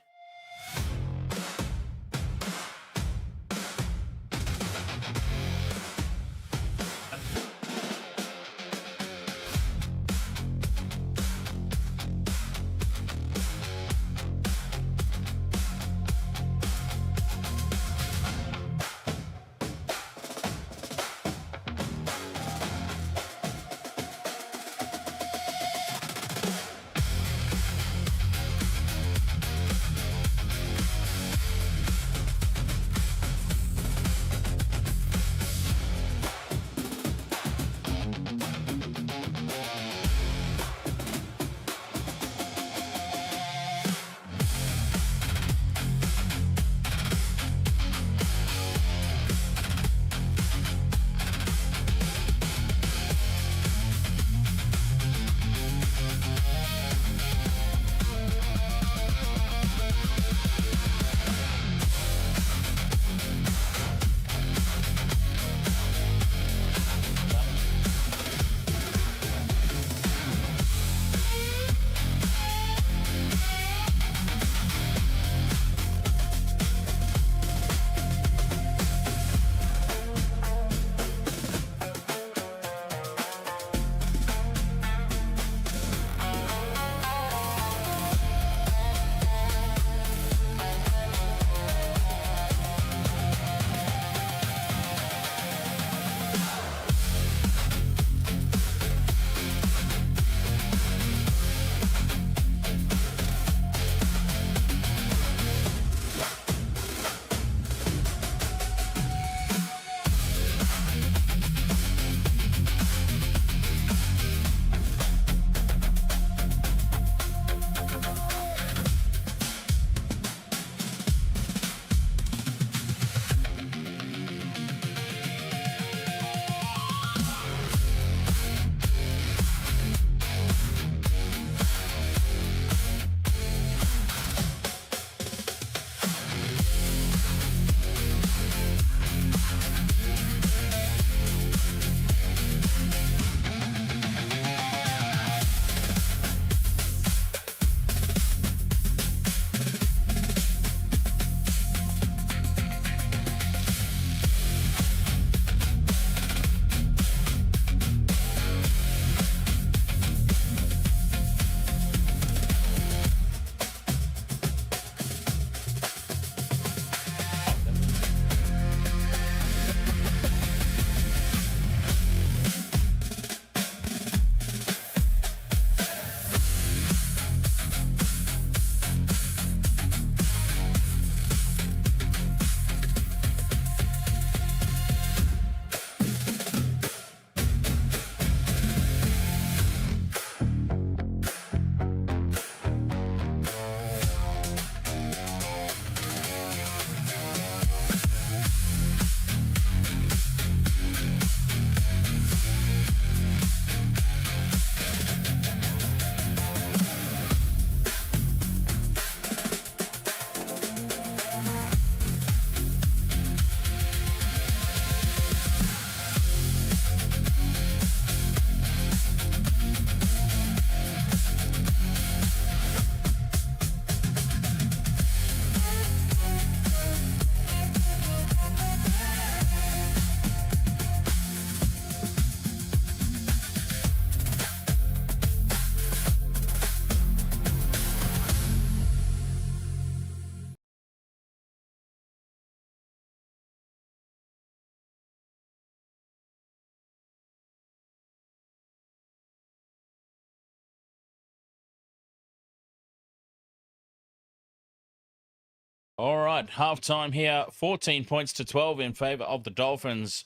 All right, halftime here, 14 points to 12 in favor of the Dolphins.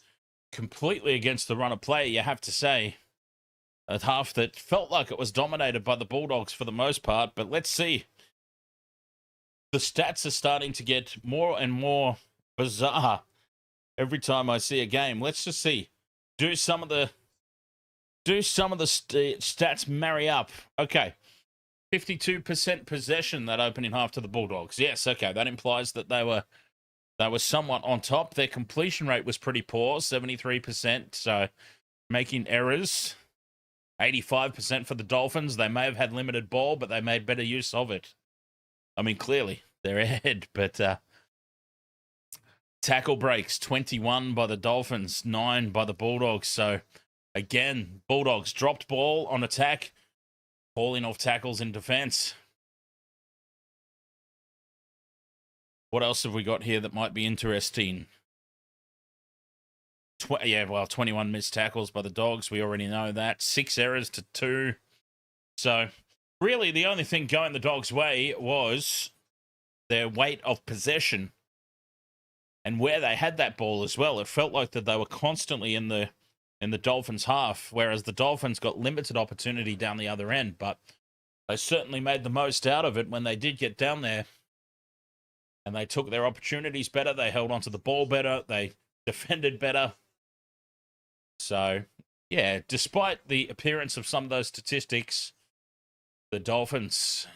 Completely against the run of play, you have to say. A half that felt like it was dominated by the Bulldogs for the most part, but let's see. The stats are starting to get more and more bizarre every time I see a game. Let's just see. Do some of the stats marry up? Okay. 52% possession that opening half to the Bulldogs. Yes, okay. That implies that they were somewhat on top. Their completion rate was pretty poor, 73%, so making errors. 85% for the Dolphins. They may have had limited ball, but they made better use of it. I mean, clearly, they're ahead, but tackle breaks, 21 by the Dolphins, 9 by the Bulldogs. So, again, Bulldogs dropped ball on attack, falling off tackles in defense. What else have we got here that might be interesting? 21 missed tackles by the Dogs. We already know that. 6 errors to 2. So, really, the only thing going the Dogs' way was their weight of possession and where they had that ball as well. It felt like that they were constantly in the Dolphins' half, whereas the Dolphins got limited opportunity down the other end. But they certainly made the most out of it when they did get down there. And they took their opportunities better. They held onto the ball better. They defended better. So, yeah, despite the appearance of some of those statistics, the Dolphins,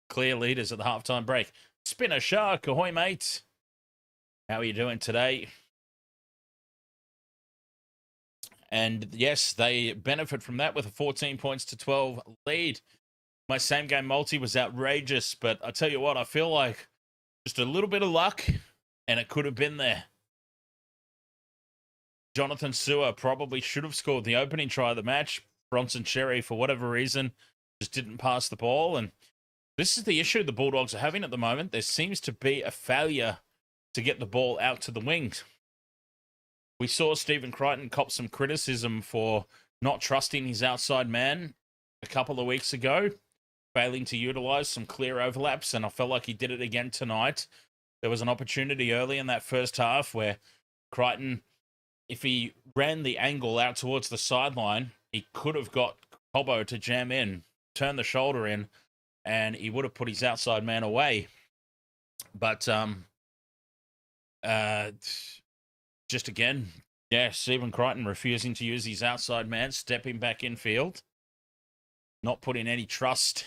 clear leaders at the halftime break. Spinner Shark, ahoy, mate. How are you doing today? And yes, they benefit from that with a 14 points to 12 lead. My same game multi was outrageous, but I tell you what, I feel like just a little bit of luck and it could have been there. Jonathan Sewer probably should have scored the opening try of the match. Bronson Cherry, for whatever reason, just didn't pass the ball. And this is the issue the Bulldogs are having at the moment. There seems to be a failure to get the ball out to the wings. We saw Stephen Crichton cop some criticism for not trusting his outside man a couple of weeks ago, failing to utilize some clear overlaps, and I felt like he did it again tonight. There was an opportunity early in that first half where Crichton, if he ran the angle out towards the sideline, he could have got Cobbo to jam in, turn the shoulder in, and he would have put his outside man away. But just again, yeah, Stephen Crichton refusing to use his outside man, stepping back in field, not putting any trust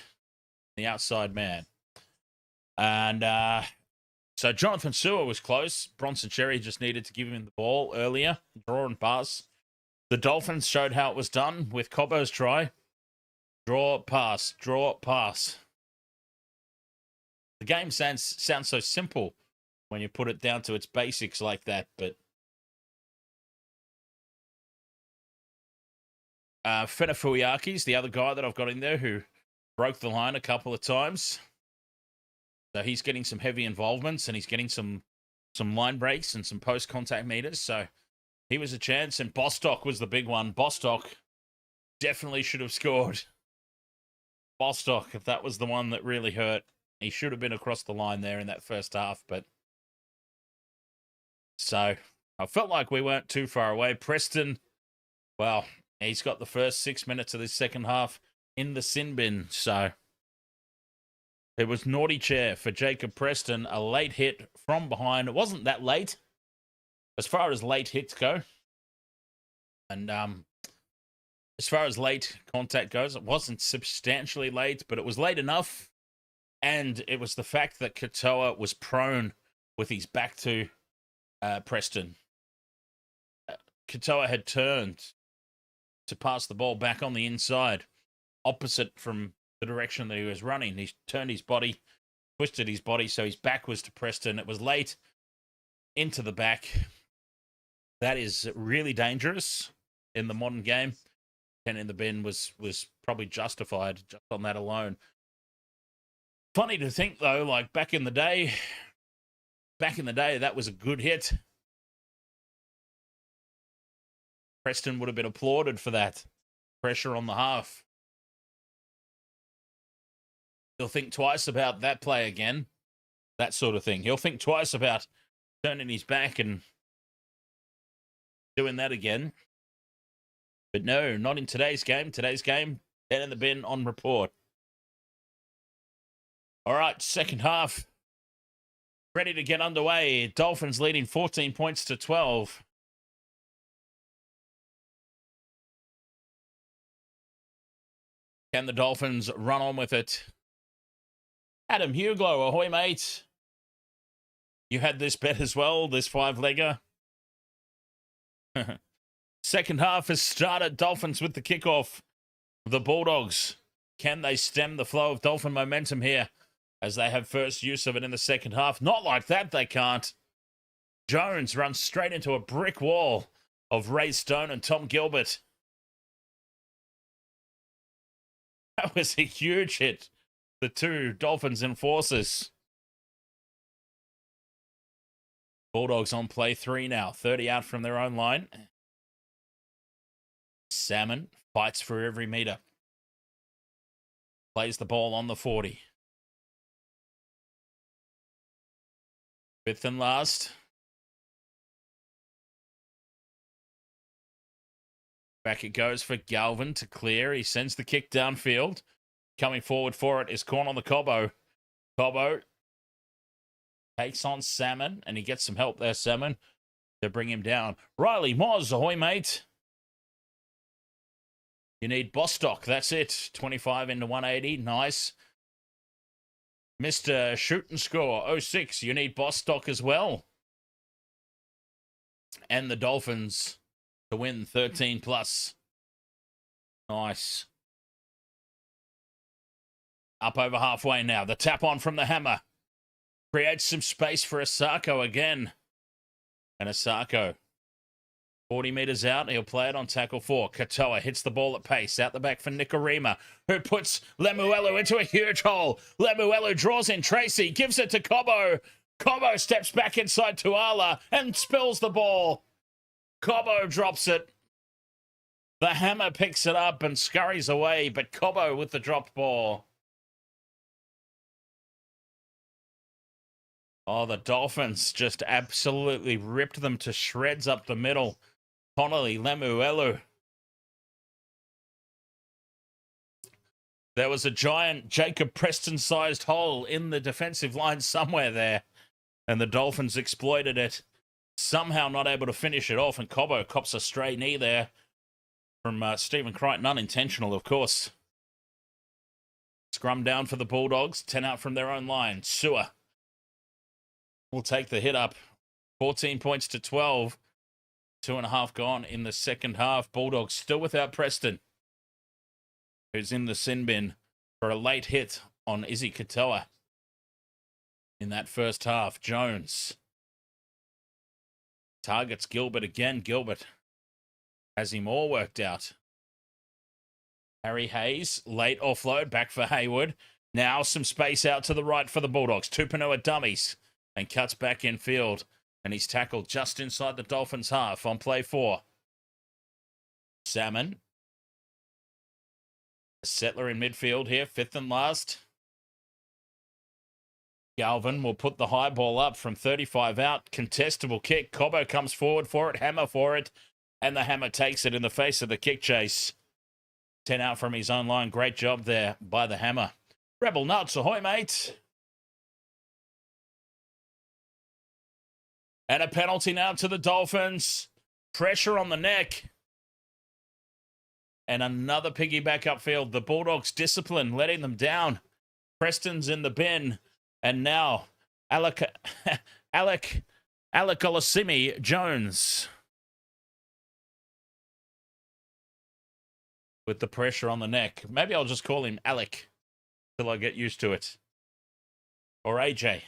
in the outside man. And so Jonathan Sewer was close. Bronson Cherry just needed to give him the ball earlier, draw and pass. The Dolphins showed how it was done with Cobbo's try. Draw, pass, draw, pass. The game sounds so simple when you put it down to its basics like that, but Fenafuiaki's the other guy that I've got in there who broke the line a couple of times. So he's getting some heavy involvements and he's getting some line breaks and some post-contact meters. So he was a chance, and Bostock was the big one. Bostock definitely should have scored. Bostock, if that was the one that really hurt, he should have been across the line there in that first half. But so I felt like we weren't too far away. Preston, well, he's got the first 6 minutes of this second half in the sin bin. So it was naughty chair for Jacob Preston, a late hit from behind. It wasn't that late as far as late hits go. And as far as late contact goes, it wasn't substantially late, but it was late enough. And it was the fact that Katoa was prone with his back to Preston. Katoa had turned to pass the ball back on the inside, opposite from the direction that he was running. He turned his body, twisted his body, so his back was to Preston. It was late into the back. That is really dangerous in the modern game. 10 in the bin was probably justified just on that alone. Funny to think, though, like back in the day, that was a good hit. Preston would have been applauded for that. Pressure on the half. They'll think twice about that play again. that sort of thing. He'll think twice about turning his back and doing that again. But no, not in today's game. Today's game, 10 in the bin on report. All right, second half. Ready to get underway. Dolphins leading 14 points to 12. Can the Dolphins run on with it? Adam Huglow, ahoy, mate. You had this bet as well, this five-legger. Second half has started. Dolphins with the kickoff. The Bulldogs. Can they stem the flow of Dolphin momentum here as they have first use of it in the second half? Not like that, they can't. Jones runs straight into a brick wall of Ray Stone and Tom Gilbert. That was a huge hit. The two Dolphins enforcers. Bulldogs on play 3 now. 30 out from their own line. Salmon fights for every meter. Plays the ball on the 40. Fifth and last. Back it goes for Galvin to clear. He sends the kick downfield. Coming forward for it is Corn on the Cobbo. Cobbo takes on Salmon, and he gets some help there, Salmon, to bring him down. Riley Moz, ahoy, mate. You need Bostock, that's it. 25 into 180, nice. Mr. Shoot and Score, 06, you need Bostock as well. And the Dolphins to win 13 plus. Nice. Up over halfway now. The tap on from the hammer. Creates some space for Asako again. And Asako, 40 metres out. He'll play it on tackle 4. Katoa hits the ball at pace. Out the back for Nikorima, who puts Lemuelu into a huge hole. Lemuelu draws in Tracy. Gives it to Cobbo. Cobbo steps back inside Tuala and spills the ball. Cobbo drops it. The hammer picks it up and scurries away. But Cobbo with the dropped ball. Oh, the Dolphins just absolutely ripped them to shreds up the middle. Connolly, Lemuelu. There was a giant Jacob Preston-sized hole in the defensive line somewhere there, and the Dolphins exploited it. Somehow not able to finish it off, and Cobbo cops a stray knee there from Stephen Crichton. Unintentional, of course. Scrum down for the Bulldogs. 10 out from their own line. Sewer will take the hit up. 14 points to 12. 2.5 gone in the second half. Bulldogs still without Preston, who's in the sin bin for a late hit on Izzy Katoa in that first half. Jones targets Gilbert again. Gilbert has him all worked out. Harry Hayes, late offload, back for Hayward. Now some space out to the right for the Bulldogs. Tupanu are dummies and cuts back in field. And he's tackled just inside the Dolphins' half on play 4. Salmon. A settler in midfield here, 5th and last. Galvin will put the high ball up from 35 out. Contestable kick. Cobbo comes forward for it. Hammer for it. And the hammer takes it in the face of the kick chase. 10 out from his own line. Great job there by the hammer. Rebel Nuts, ahoy, mate. And a penalty now to the Dolphins. Pressure on the neck. And another piggyback upfield. The Bulldogs discipline, letting them down. Preston's in the bin. And now, Alec Olasimi Jones. With the pressure on the neck. Maybe I'll just call him Alec till I get used to it. Or AJ.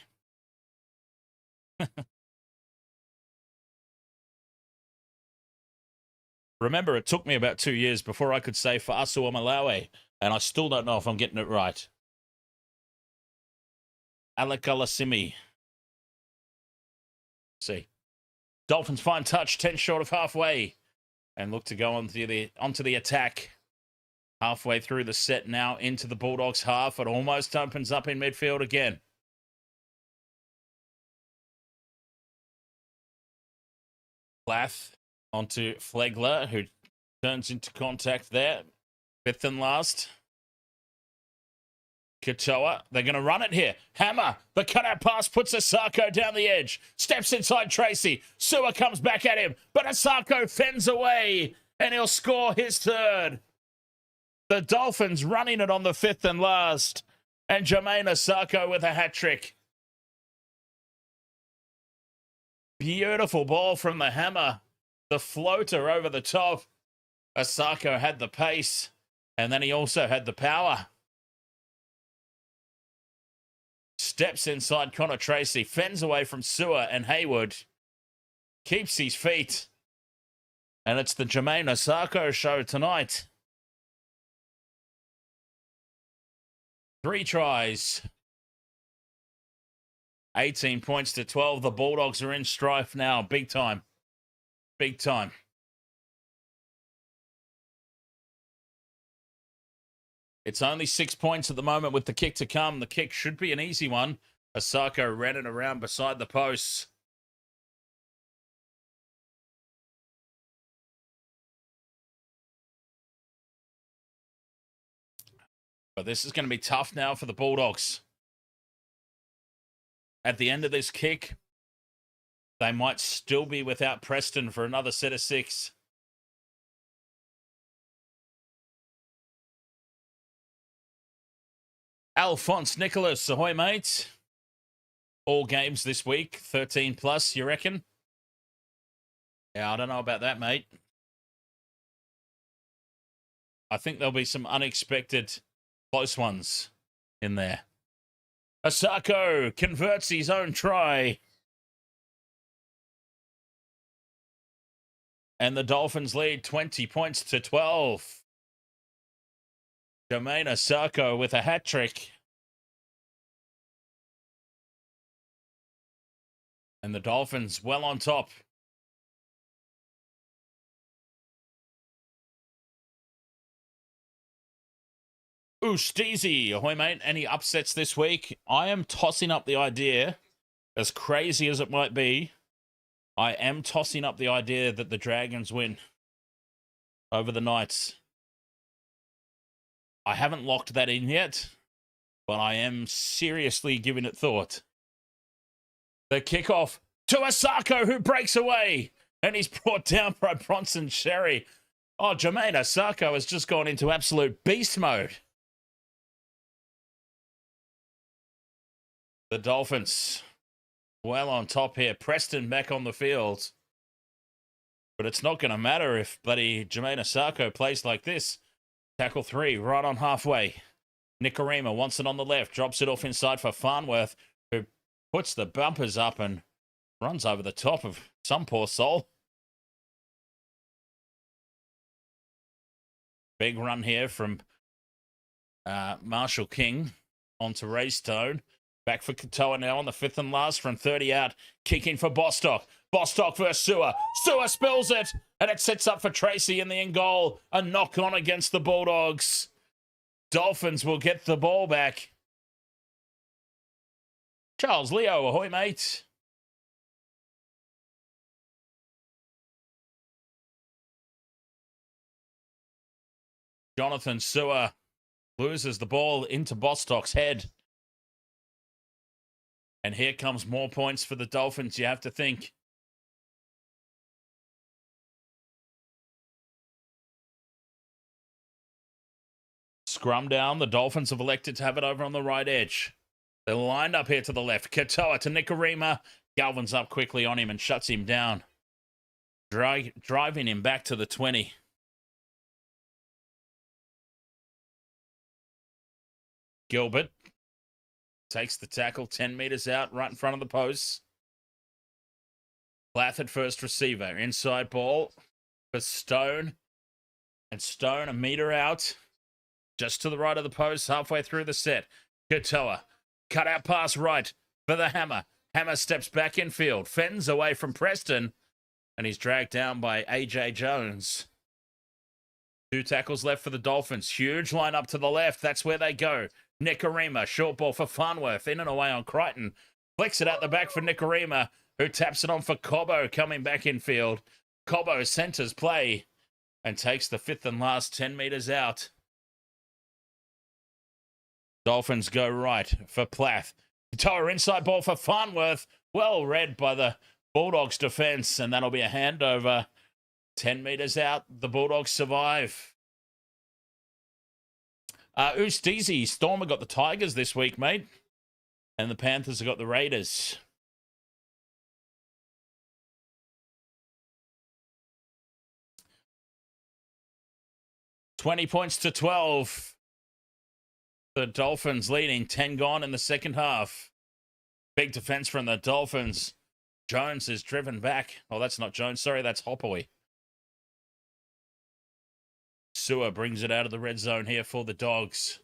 Remember, it took me about 2 years before I could say Fa'asua Malawi, and I still don't know if I'm getting it right. Alec Olasimi. See. Dolphins fine touch, 10 short of halfway. And look to go onto the attack. Halfway through the set now into the Bulldogs half. It almost opens up in midfield again. Plath onto Flegler, who turns into contact there. Fifth and last. Katoa, they're going to run it here. Hammer, the cutout pass puts Asako down the edge. Steps inside Tracy. Sewer comes back at him, but Asako fends away, and he'll score his third. The Dolphins running it on the fifth and last, and Jermaine Asako with a hat trick. Beautiful ball from the Hammer. The floater over the top. Asako had the pace, and then he also had the power. Steps inside Connor Tracy, fends away from Sewer and Haywood. Keeps his feet. And it's the Jermaine Asako show tonight. 3 tries. 18 points to 12. The Bulldogs are in strife now. Big time. Big time. It's only 6 points at the moment with the kick to come. The kick should be an easy one. Asako ran it around beside the posts. But this is going to be tough now for the Bulldogs. At the end of this kick, they might still be without Preston for another set of 6. Alphonse Nicholas, ahoy, mate. All games this week, 13 plus, you reckon? Yeah, I don't know about that, mate. I think there'll be some unexpected close ones in there. Asako converts his own try. And the Dolphins lead 20 points to 12. Jermaine Asako with a hat trick. And the Dolphins well on top. Steezy, ahoy, mate. Any upsets this week? I am tossing up the idea, as crazy as it might be, I am tossing up the idea that the Dragons win over the Knights. I haven't locked that in yet, but I am seriously giving it thought. The kickoff to Asako, who breaks away, and he's brought down by Bronson Sherry. Oh, Jermaine Asako has just gone into absolute beast mode. The Dolphins well on top here. Preston back on the field. But it's not going to matter if bloody Jermaine Asako plays like this. Tackle 3, right on halfway. Nikorima wants it on the left. Drops it off inside for Farnworth, who puts the bumpers up and runs over the top of some poor soul. Big run here from Marshall King onto Raystone. Back for Katoa now on the fifth and last from 30 out. Kicking for Bostock. Bostock versus Sewer. Sewer spills it. And it sets up for Tracy in the end goal. A knock on against the Bulldogs. Dolphins will get the ball back. Charles Leo, ahoy, mate. Jonathan Sewer loses the ball into Bostock's head. And here comes more points for the Dolphins, you have to think. Scrum down. The Dolphins have elected to have it over on the right edge. They're lined up here to the left. Katoa to Nikorima. Galvin's up quickly on him and shuts him down. Driving him back to the 20. Gilbert takes the tackle 10 meters out, right in front of the posts. Plath at first receiver. Inside ball for Stone. And Stone a meter out. Just to the right of the post, halfway through the set. Katoa. Cut out pass right for the Hammer. Hammer steps back in field. Fends away from Preston. And he's dragged down by AJ Jones. 2 tackles left for the Dolphins. Huge line up to the left. That's where they go. Nikorima, short ball for Farnworth, in and away on Crichton. Flicks it out the back for Nikorima. who taps it on for Cobbo coming back in field. Cobbo centers play and takes the fifth and last 10 metres out. Dolphins go right for Plath. Toa inside ball for Farnworth. Well read by the Bulldogs defence, and that'll be a handover. 10 metres out, the Bulldogs survive. Steezy, Storm have got the Tigers this week, mate. And the Panthers have got the Raiders. $20 points to 12. The Dolphins leading, 10 gone in the second half. Big defense from the Dolphins. Jones is driven back. Oh, that's not Jones. Sorry, that's Hopaway. Sewer brings it out of the red zone here for the Dogs.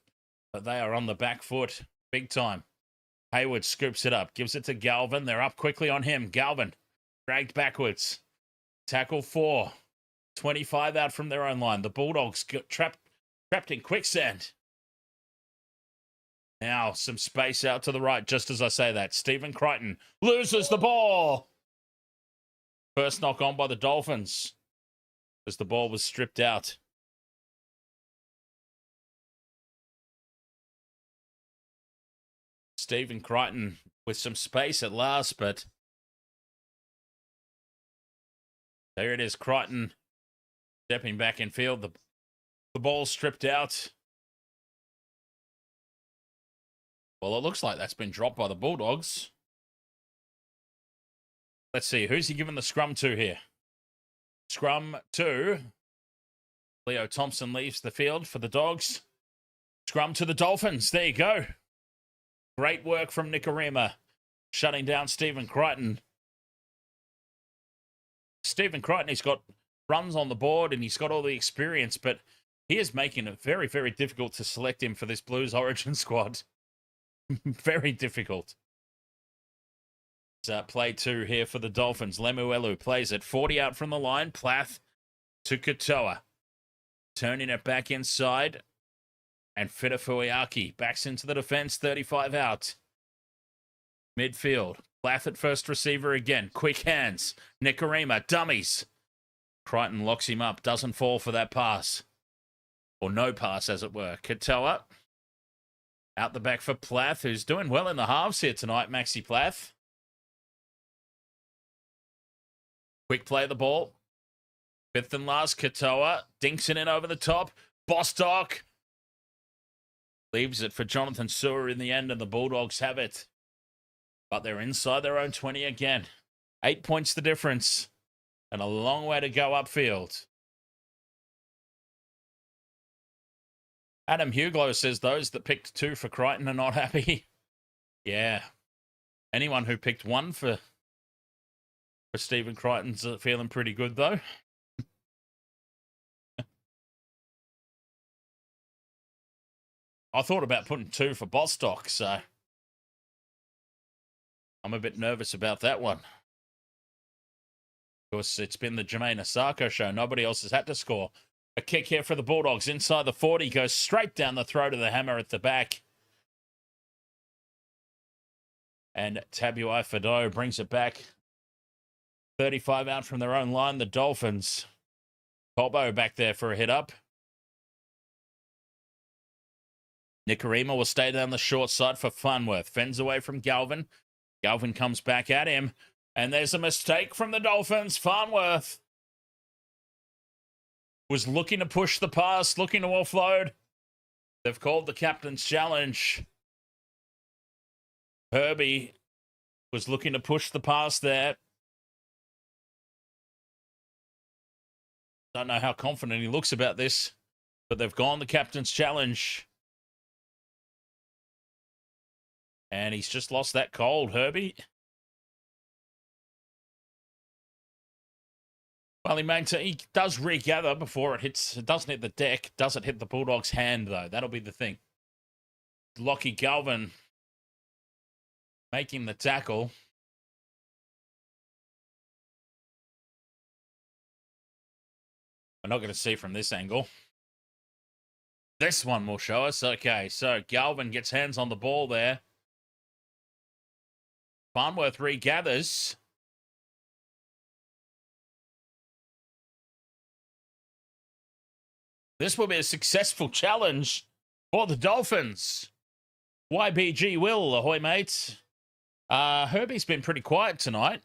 But they are on the back foot. Big time. Hayward scoops it up. Gives it to Galvin. They're up quickly on him. Galvin dragged backwards. Tackle 4. 25 out from their own line. The Bulldogs get trapped in quicksand. Now some space out to the right, just as I say that. Stephen Crichton loses the ball. First knock on by the Dolphins as the ball was stripped out. Stephen Crichton with some space at last, but there it is. Crichton stepping back in field. The ball stripped out. Well, it looks like that's been dropped by the Bulldogs. Let's see. Who's he giving the scrum to here? Scrum to Leo Thompson leaves the field for the Dogs. Scrum to the Dolphins. There you go. Great work from Nikorima, shutting down Stephen Crichton. Stephen Crichton, he's got runs on the board and he's got all the experience, but he is making it very, very difficult to select him for this Blues Origin squad. Very difficult. Play 2 here for the Dolphins. Lemuelu plays it 40 out from the line. Plath to Katoa. Turning it back inside. And Fitafuiaki backs into the defense, 35 out. Midfield. Plath at first receiver again. Quick hands. Nikorima, dummies. Crichton locks him up. Doesn't fall for that pass. Or no pass, as it were. Katoa. Out the back for Plath, who's doing well in the halves here tonight, Maxi Plath. Quick play of the ball. Fifth and last, Katoa. Dinks it in over the top. Bostock. Leaves it for Jonathan Sewer in the end, and the Bulldogs have it. But they're inside their own 20 again. 8 points the difference. And a long way to go upfield. Adam Huglow says those that picked 2 for Crichton are not happy. Yeah. Anyone who picked 1 for Stephen Crichton's feeling pretty good, though. I thought about putting 2 for Bostock, so I'm a bit nervous about that one. Of course, it's been the Jermaine Asako show. Nobody else has had to score. A kick here for the Bulldogs. Inside the 40, goes straight down the throat of the hammer at the back. And Tabuai Fado brings it back. 35 out from their own line, the Dolphins. Colbo back there for a hit up. Nikorima will stay down the short side for Farnworth. Fends away from Galvin. Galvin comes back at him. And there's a mistake from the Dolphins. Farnworth was looking to push the pass, looking to offload. They've called the captain's challenge. Herbie was looking to push the pass there. Don't know how confident he looks about this, but they've gone the captain's challenge. And he's just lost that cold, Herbie. Well, he does regather before it hits. It doesn't hit the deck. Doesn't hit the Bulldog's hand, though. That'll be the thing. Lockie Galvin making the tackle. We're not going to see from this angle. This one will show us. Okay, so Galvin gets hands on the ball there. Farnworth regathers. This will be a successful challenge for the Dolphins. YBG Will, ahoy, mates. Herbie's been pretty quiet tonight.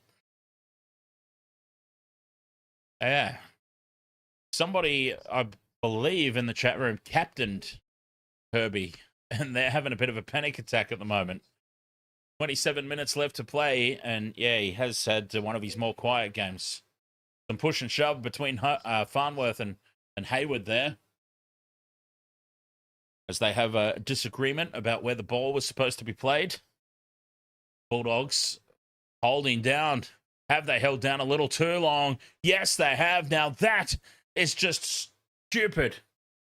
Yeah. Somebody, I believe, in the chat room captained Herbie, and they're having a bit of a panic attack at the moment. 27 minutes left to play, and yeah, he has had one of his more quiet games. Some push and shove between Farnworth and Hayward there, as they have a disagreement about where the ball was supposed to be played. Bulldogs holding down. Have they held down a little too long? Yes, they have. Now that is just stupid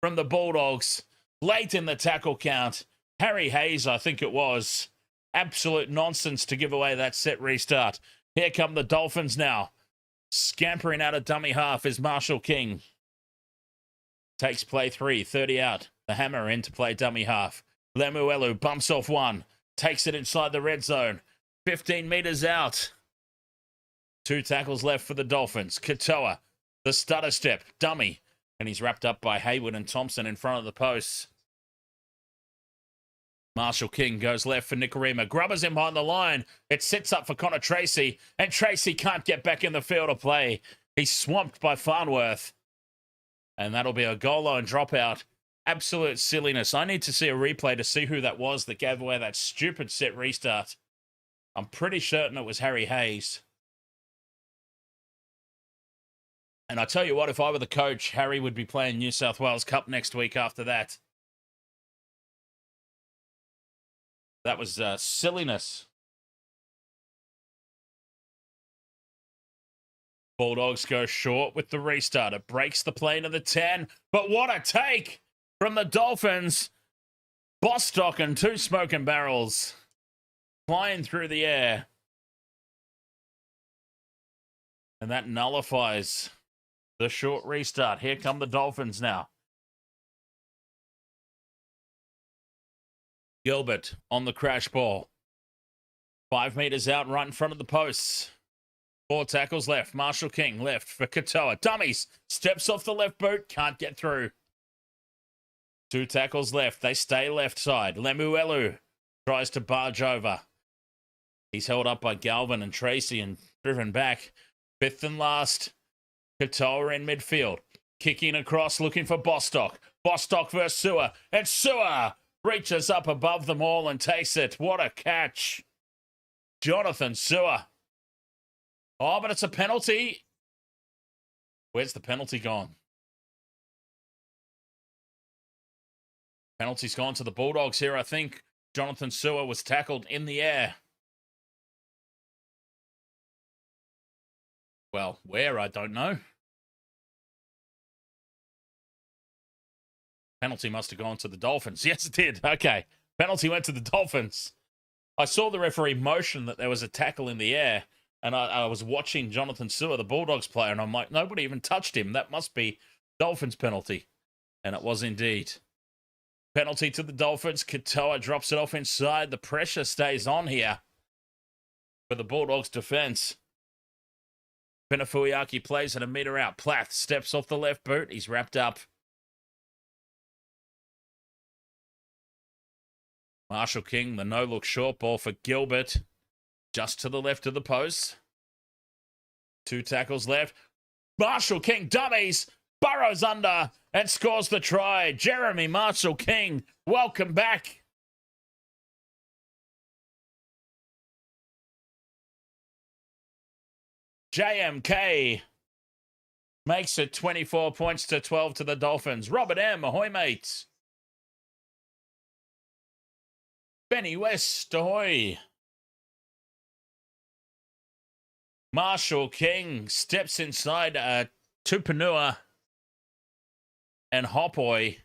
from the Bulldogs. Late in the tackle count. Harry Hayes, I think it was. Absolute nonsense to give away that set restart. Here come the Dolphins now. Scampering out of dummy half is Marshall King. Takes play 3, 30 out. The hammer in to play dummy half. Lemuelu bumps off one. Takes it inside the red zone. 15 meters out. 2 tackles left for the Dolphins. Katoa, the stutter step, dummy. And he's wrapped up by Hayward and Thompson in front of the posts. Marshall King goes left for Nikorima. Grubbers him behind the line. It sits up for Connor Tracy. And Tracy can't get back in the field of play. He's swamped by Farnworth. And that'll be a goal line dropout. Absolute silliness. I need to see a replay to see who that was that gave away that stupid set restart. I'm pretty certain it was Harry Hayes. And I tell you what, if I were the coach, Harry would be playing New South Wales Cup next week after that. That was silliness. Bulldogs go short with the restart. It breaks the plane of the 10. But what a take from the Dolphins. Bostock and 2 smoking barrels flying through the air. And that nullifies the short restart. Here come the Dolphins now. Gilbert on the crash ball. 5 meters out right in front of the posts. 4 tackles left. Marshall King left for Katoa. Dummies. Steps off the left boot. Can't get through. 2 tackles left. They stay left side. Lemuelu tries to barge over. He's held up by Galvin and Tracy and driven back. 5th and last. Katoa in midfield. Kicking across, looking for Bostock. Bostock versus Sewer. And Sewer reaches up above them all and takes it. What a catch. Jonathan Sewer. Oh, but it's a penalty. Where's the penalty gone? Penalty's gone to the Bulldogs here, I think. Jonathan Sewer was tackled in the air. Well, where, I don't know. Penalty must have gone to the Dolphins. Yes, it did. Okay. Penalty went to the Dolphins. I saw the referee motion that there was a tackle in the air, and I was watching Jonathan Sewer, the Bulldogs player, and I'm like, nobody even touched him. That must be Dolphins penalty. And it was indeed. Penalty to the Dolphins. Katoa drops it off inside. The pressure stays on here for the Bulldogs defense. Penafuiaki plays it a meter out. Plath steps off the left boot. He's wrapped up. Marshall King, the no-look short ball for Gilbert. Just to the left of the post. 2 tackles left. Marshall King dummies. Burrows under and scores the try. Jeremy Marshall King, welcome back. JMK makes it 24 points to 12 to the Dolphins. Robert M, ahoy, mates. Benny West, ahoy. Marshall King steps inside Tupanua and Hopoi.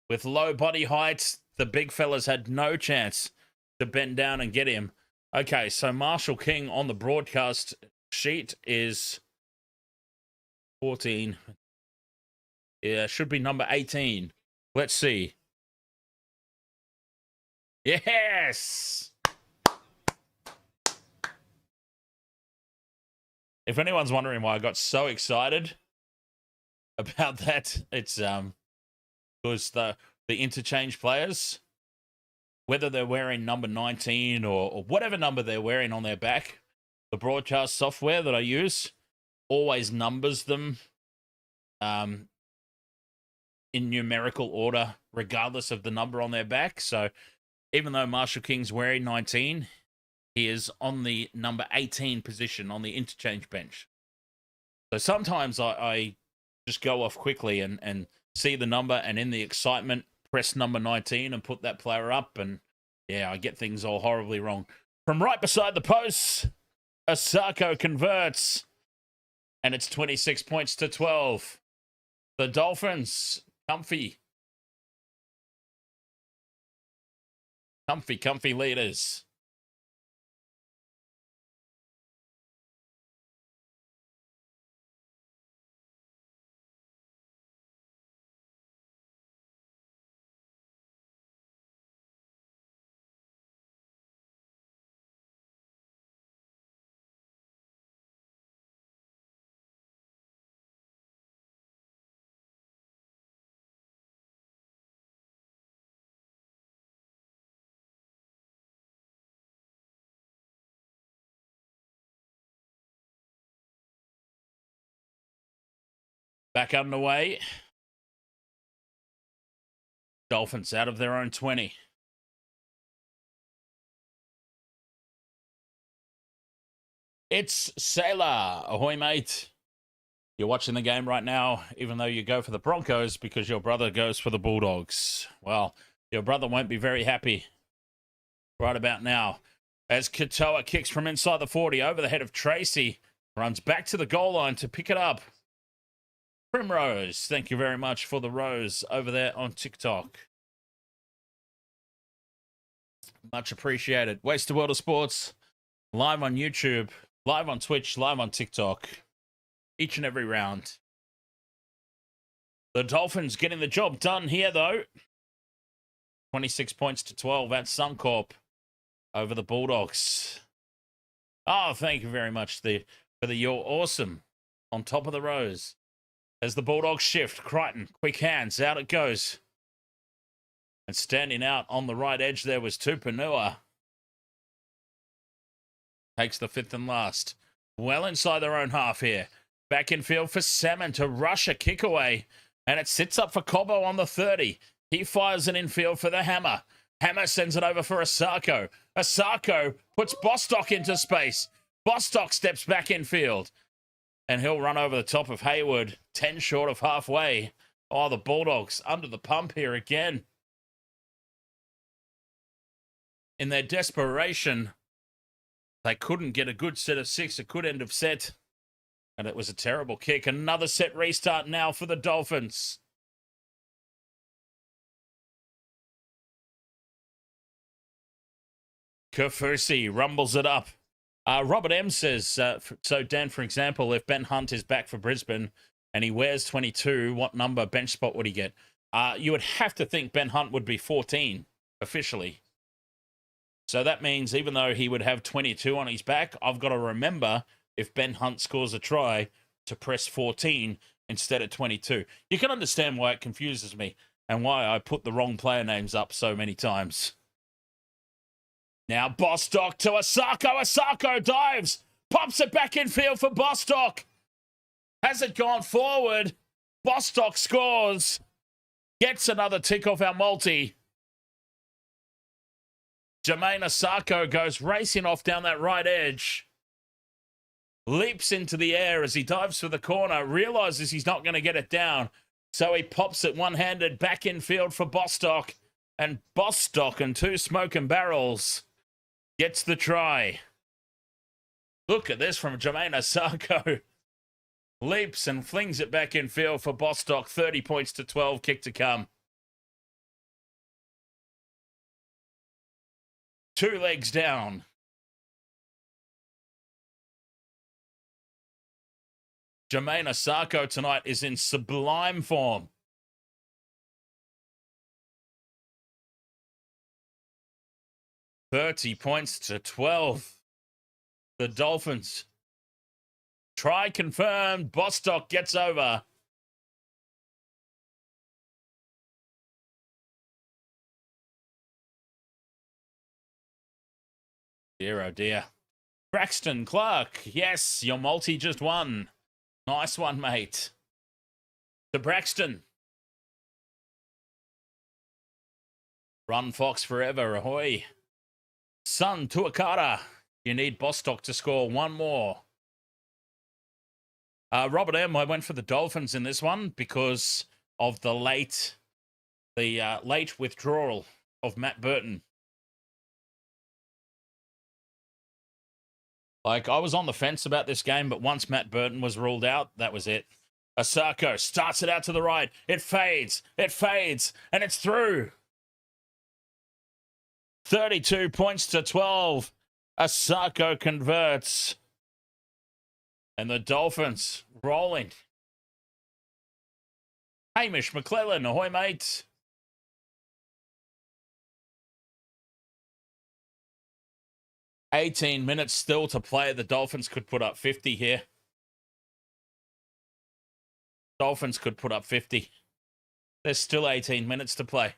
With low body height, the big fellas had no chance to bend down and get him. Okay, so Marshall King on the broadcast sheet is 14. Yeah, should be number 18. Let's see. Yes! If anyone's wondering why I got so excited about that. It's because the interchange players, whether they're wearing number 19 or whatever number they're wearing on their back, the broadcast software that I use always numbers them in numerical order, regardless of the number on their back. So even though Marshall King's wearing 19, he is on the number 18 position on the interchange bench. So sometimes I just go off quickly and see the number, and in the excitement, press number 19 and put that player up. And yeah, I get things all horribly wrong. From right beside the posts, Asako converts, and it's 26 points to 12. The Dolphins, comfy leaders. Back underway. Dolphins out of their own 20. It's Sailor. Ahoy, mate. You're watching the game right now, even though you go for the Broncos because your brother goes for the Bulldogs. Well, your brother won't be very happy right about now. As Katoa kicks from inside the 40 over the head of Tracy, runs back to the goal line to pick it up. Primrose, thank you very much for the rose over there on TikTok. Much appreciated. Waste the World of Sports, live on YouTube, live on Twitch, live on TikTok, each and every round. The Dolphins getting the job done here, though. 26 points to 12 at Suncorp over the Bulldogs. Oh, thank you very much for the you're awesome on top of the rose. As the Bulldogs shift, Crichton, quick hands, out it goes. And standing out on the right edge there was Tupanua. Takes the fifth and last. Well inside their own half here. Back in field for Salmon to rush a kick away. And it sits up for Cobbo on the 30. He fires an infield for the Hammer. Hammer sends it over for Asako. Asako puts Bostock into space. Bostock steps back in field. And he'll run over the top of Hayward, 10 short of halfway. Oh, the Bulldogs under the pump here again. In their desperation, they couldn't get a good set of 6, a good end of set. And it was a terrible kick. Another set restart now for the Dolphins. Kafusi rumbles it up. Robert M says, so Dan, for example, if Ben Hunt is back for Brisbane and he wears 22, what number bench spot would he get? You would have to think Ben Hunt would be 14 officially. So that means even though he would have 22 on his back, I've got to remember if Ben Hunt scores a try to press 14 instead of 22. You can understand why it confuses me and why I put the wrong player names up so many times. Now Bostock to Asako. Asako dives. Pops it back in field for Bostock. Has it gone forward? Bostock scores. Gets another tick off our multi. Jermaine Asako goes racing off down that right edge. Leaps into the air as he dives for the corner. Realizes he's not going to get it down. So he pops it one-handed back in field for Bostock. And Bostock and 2 smoking barrels gets the try. Look at this from Jermaine Asako. Leaps and flings it back in field for Bostock. 30 points to 12. Kick to come. 2 legs down. Jermaine Asako tonight is in sublime form. $30 points to 12. The Dolphins. Try confirmed. Bostock gets over. Dear, oh dear. Braxton Clark. Yes, your multi just won. Nice one, mate. To Braxton. Run Fox forever. Ahoy. Sun Tuakara. You need Bostock to score one more. Robert M. I went for the Dolphins in this one because of the late withdrawal of Matt Burton. Like, I was on the fence about this game, but once Matt Burton was ruled out, that was it. Asako starts it out to the right. It fades, and it's through. 32 points to 12. Asako converts. And the Dolphins rolling. Hamish McClellan, ahoy, mate. $18 minutes still to play. The Dolphins could put up 50 here. Dolphins could put up 50. There's still 18 minutes to play.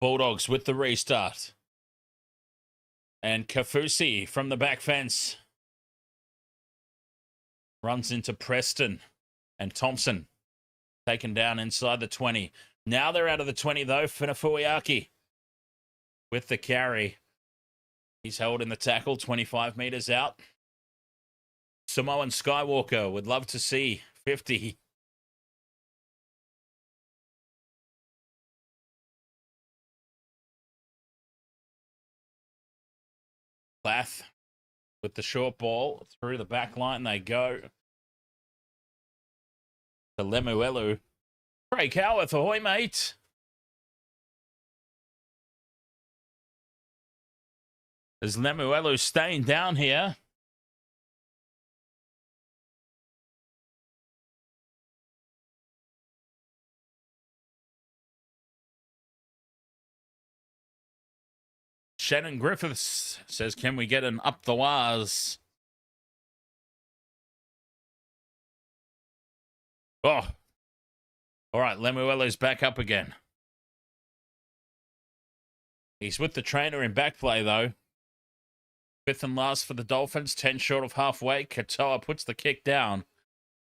Bulldogs with the restart. And Kafusi from the back fence. Runs into Preston. And Thompson taken down inside the 20. Now they're out of the 20, though. Finafuiaki with the carry. He's held in the tackle, 25 metres out. Samoan Skywalker would love to see 50. Plath with the short ball. Through the back line they go. To Lemuelu. Craig Howarth, ahoy, mate. Is Lemuelu staying down here? Shannon Griffiths says, can we get an up the wires? Oh. All right, Lemuelu's back up again. He's with the trainer in back play, though. Fifth and last for the Dolphins, 10 short of halfway. Katoa puts the kick down,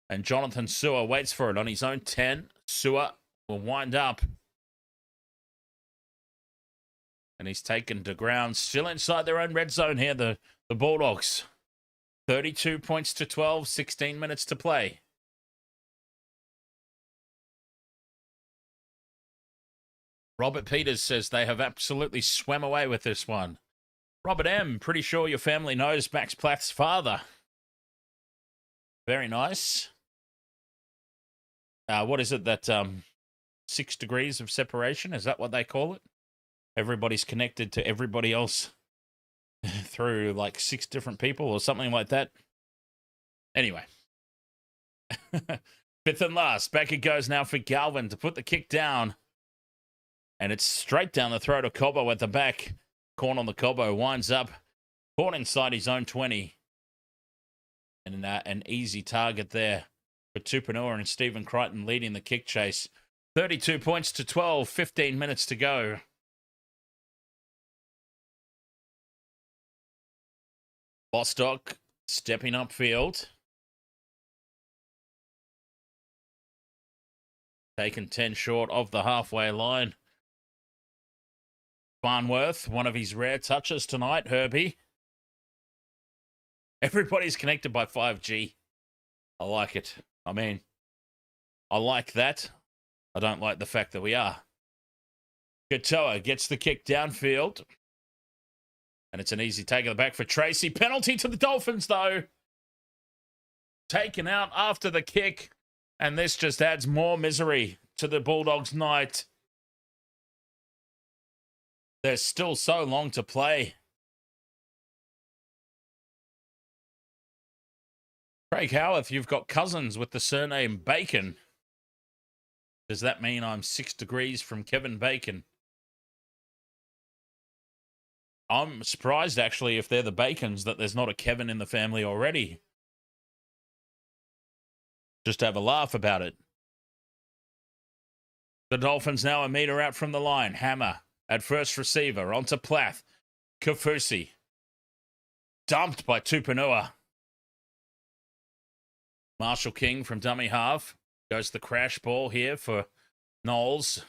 and Jonathan Sewer waits for it on his own 10. Sewer will wind up. And he's taken to ground, still inside their own red zone here, the Bulldogs. 32 points to 12, 16 minutes to play. Robert Peters says they have absolutely swam away with this one. Robert M., pretty sure your family knows Max Plath's father. Very nice. What is it that 6 degrees of separation? Is that what they call it? Everybody's connected to everybody else through like 6 different people or something like that. Anyway. Fifth and last. Back it goes now for Galvin to put the kick down. And it's straight down the throat of Cobbo at the back. Corn on the Cobbo winds up. Caught inside his own 20. And an easy target there for Tupanua and Stephen Crichton leading the kick chase. 32 points to 12, 15 minutes to go. Bostock stepping upfield. Taken 10 short of the halfway line. Farnworth, one of his rare touches tonight, Herbie. Everybody's connected by 5G. I like it. I mean, I like that. I don't like the fact that we are. Katoa gets the kick downfield. And it's an easy take of the back for Tracy. Penalty to the Dolphins, though. Taken out after the kick. And this just adds more misery to the Bulldogs' night. There's still so long to play. Craig Howarth, you've got cousins with the surname Bacon. Does that mean I'm 6 degrees from Kevin Bacon? I'm surprised, actually, if they're the Bacons, that there's not a Kevin in the family already. Just have a laugh about it. The Dolphins now a metre out from the line. Hammer at first receiver. Onto Plath. Kafusi. Dumped by Tupanua. Marshall King from dummy half. Goes the crash ball here for Knowles.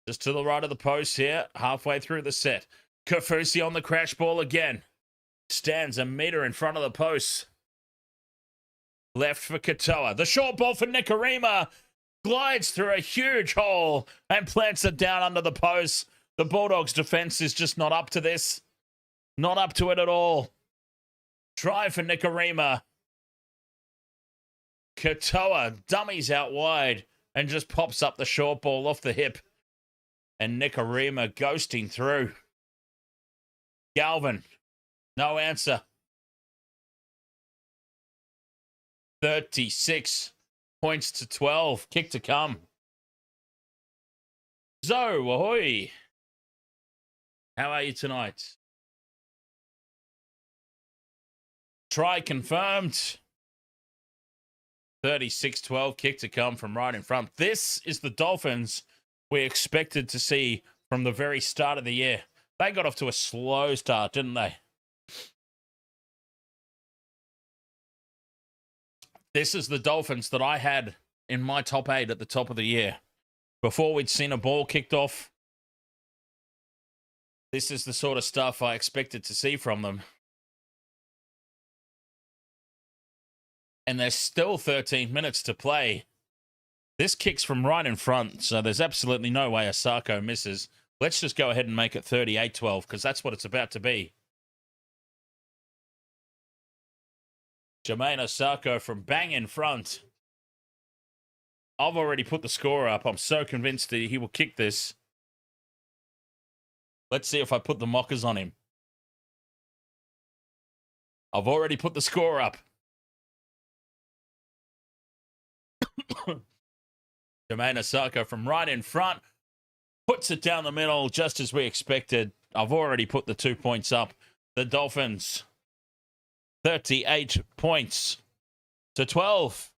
Just to the right of the post here. Halfway through the set. Kafusi on the crash ball again. Stands a metre in front of the post. Left for Katoa. The short ball for Nikorima. Glides through a huge hole and plants it down under the post. The Bulldogs' defense is just not up to this. Not up to it at all. Try for Nikorima. Katoa dummies out wide and just pops up the short ball off the hip. And Nikorima ghosting through. Galvin, no answer. 36 points to 12. Kick to come. Zo, ahoy. How are you tonight? Try confirmed. 36-12. Kick to come from right in front. This is the Dolphins we expected to see from the very start of the year. They got off to a slow start, didn't they? This is the Dolphins that I had in my top 8 at the top of the year. Before we'd seen a ball kicked off. This is the sort of stuff I expected to see from them. And there's still 13 minutes to play. This kicks from right in front, so there's absolutely no way Asako misses. Let's just go ahead and make it 38-12, because that's what it's about to be. Jermaine Asako from bang in front. I've already put the score up. I'm so convinced that he will kick this. Let's see if I put the mockers on him. I've already put the score up. Jermaine Asako from right in front. Puts it down the middle just as we expected. I've already put the 2 points up. The Dolphins, 38 points to 12.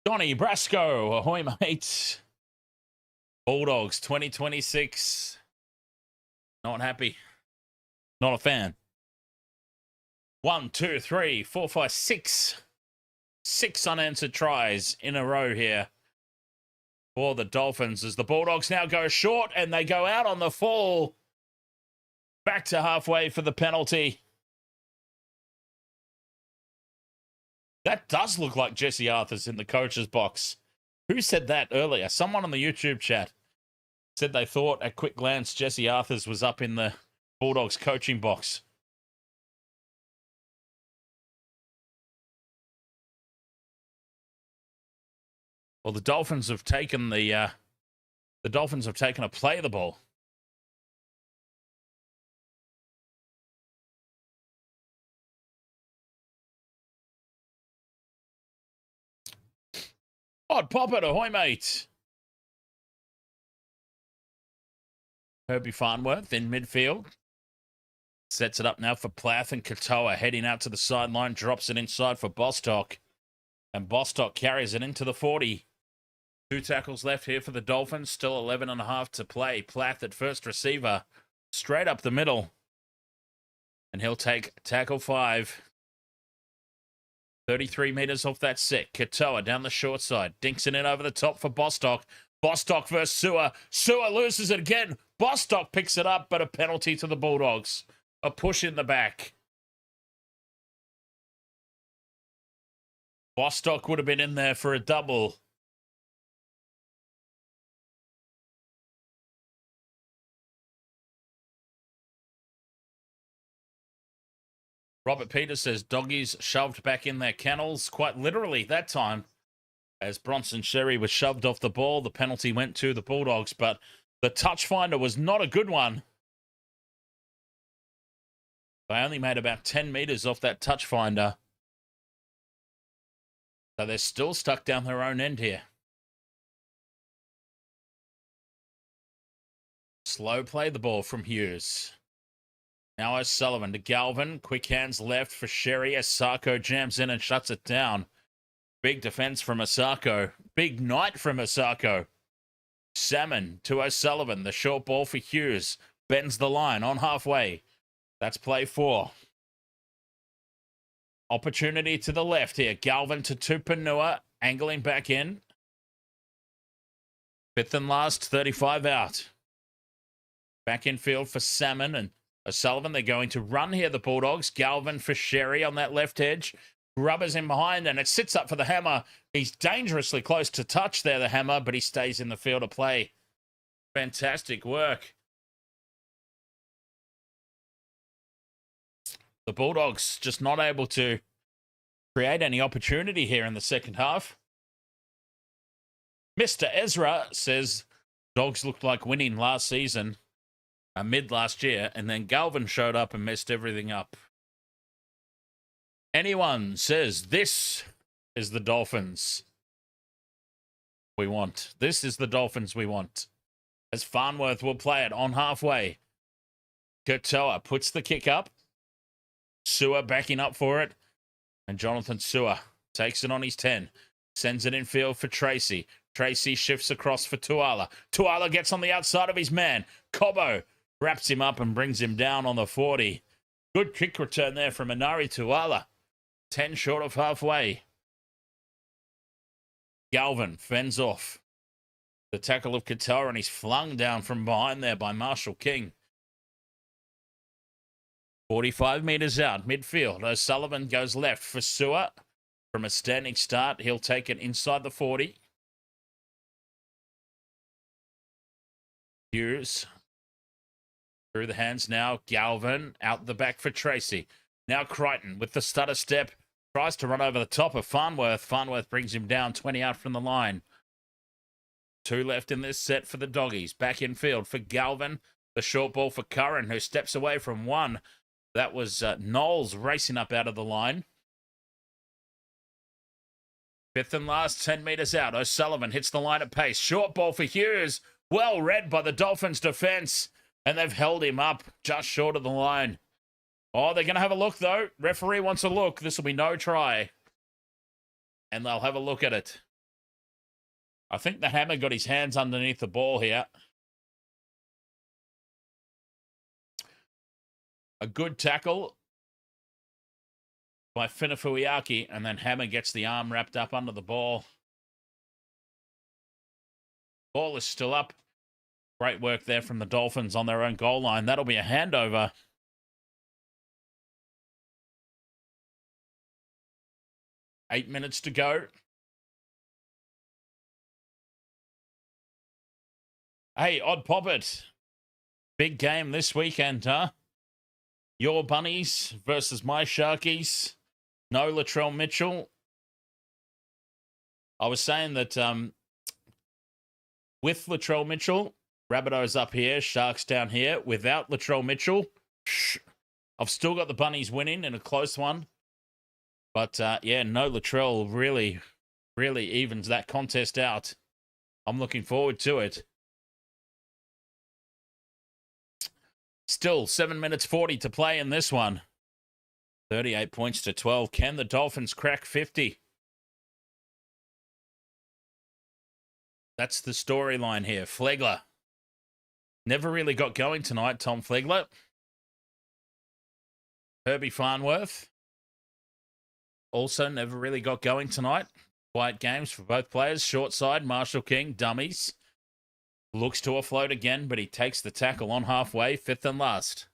Johnny Brasco, ahoy mate. Bulldogs 2026. Not happy. Not a fan. 1, 2, 3, 4, 5, 6. 6 unanswered tries in a row here for the Dolphins as the Bulldogs now go short and they go out on the fall. Back to halfway for the penalty. That does look like Jesse Arthur's in the coach's box. Who said that earlier? Someone on the YouTube chat said they thought at quick glance Jesse Arthur's was up in the Bulldogs coaching box. Well, the Dolphins have taken a play the ball. Odd pop it, ahoy mate. Herbie Farnworth in midfield. Sets it up now for Plath and Katoa. Heading out to the sideline. Drops it inside for Bostock. And Bostock carries it into the 40. 2 tackles left here for the Dolphins. Still 11.5 to play. Plath at first receiver. Straight up the middle. And he'll take tackle 5. 33 metres off that set. Katoa down the short side. Dinks it in over the top for Bostock. Bostock versus Sewer. Sewer loses it again. Bostock picks it up, but a penalty to the Bulldogs. A push in the back. Bostock would have been in there for a double. Robert Peters says doggies shoved back in their kennels, quite literally that time. As Bronson Sherry was shoved off the ball, the penalty went to the Bulldogs, but the touch finder was not a good one. They only made about 10 metres off that touch finder. So they're still stuck down their own end here. Slow play the ball from Hughes. Now O'Sullivan to Galvin. Quick hands left for Sherry as Sarko jams in and shuts it down. Big defense from Asako. Big night from Asako. Salmon to O'Sullivan. The short ball for Hughes. Bends the line on halfway. That's play 4. Opportunity to the left here. Galvin to Tupanua. Angling back in. 5th and last, 35 out. Back in field for Salmon and O'Sullivan. They're going to run here, the Bulldogs. Galvin for Sherry on that left edge. Grubbers in behind, and it sits up for the hammer. He's dangerously close to touch there, the hammer, but he stays in the field of play. Fantastic work. The Bulldogs just not able to create any opportunity here in the second half. Mr. Ezra says Dogs looked like winning last season, mid last year, and then Galvin showed up and messed everything up. Anyone says this is the Dolphins we want. This is the Dolphins we want. As Farnworth will play it on halfway. Kurtoa puts the kick up. Sewer backing up for it. And Jonathan Sewer takes it on his 10. Sends it in field for Tracy. Tracy shifts across for Tuala. Tuala gets on the outside of his man. Cobbo wraps him up and brings him down on the 40. Good kick return there from Inari Tuala. 10 short of halfway. Galvin fends off the tackle of Qatar, and he's flung down from behind there by Marshall King. 45 metres out, midfield. O'Sullivan goes left for Sewer. From a standing start, he'll take it inside the 40. Hughes through the hands now. Galvin out the back for Tracy. Now Crichton with the stutter step. Tries to run over the top of Farnworth. Farnworth brings him down 20 out from the line. 2 left in this set for the Doggies. Back in field for Galvin. The short ball for Curran, who steps away from one. That was Knowles racing up out of the line. 5th and last, 10 metres out. O'Sullivan hits the line at pace. Short ball for Hughes. Well read by the Dolphins defence. And they've held him up just short of the line. Oh, they're going to have a look, though. Referee wants a look. This will be no try. And they'll have a look at it. I think the hammer got his hands underneath the ball here. A good tackle by Finafuiaki, and then Hammer gets the arm wrapped up under the ball. Ball is still up. Great work there from the Dolphins on their own goal line. That'll be a handover. Eight minutes to go. Hey, Odd Poppet. Big game this weekend, huh? Your Bunnies versus my Sharkies. No Latrell Mitchell. I was saying that with Latrell Mitchell, Rabbitohs up here, Sharks down here. Without Latrell Mitchell, I've still got the Bunnies winning in a close one. But, yeah, no Latrell really evens that contest out. I'm looking forward to it. Still, 7 minutes 40 to play in this one. 38 points to 12. Can the Dolphins crack 50? That's the storyline here. Flegler. Never really got going tonight, Tom Flegler. Herbie Farnworth. Also never really got going tonight. Quiet games for both players. Short side, Marshall King, dummies. Looks to offload again, but he takes the tackle on halfway, 5th and last.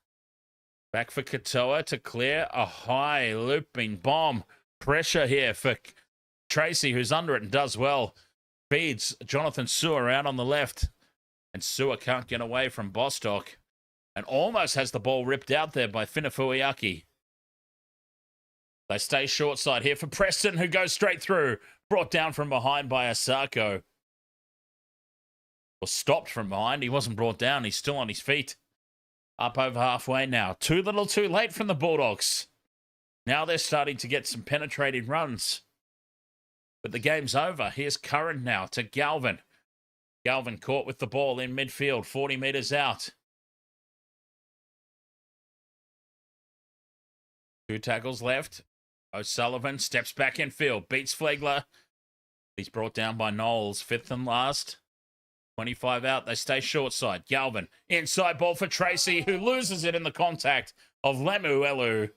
Back for Katoa to clear a high looping bomb. Pressure here for Tracy, who's under it and does well. Feeds Jonathan Sewer out on the left. And Sewer can't get away from Bostock. And almost has the ball ripped out there by Finafuiaki. They stay short side here for Preston, who goes straight through. Brought down from behind by Asako. Or stopped from behind. He wasn't brought down. He's still on his feet. Up over halfway now. Too little too late from the Bulldogs. Now they're starting to get some penetrating runs. But the game's over. Here's Curran now to Galvin. Galvin caught with the ball in midfield. 40 metres out. 2 tackles left. O'Sullivan steps back in field, beats Flegler. He's brought down by Knowles, 5th and last. 25 out, they stay short side. Galvin, inside ball for Tracy, who loses it in the contact of Lemuelu.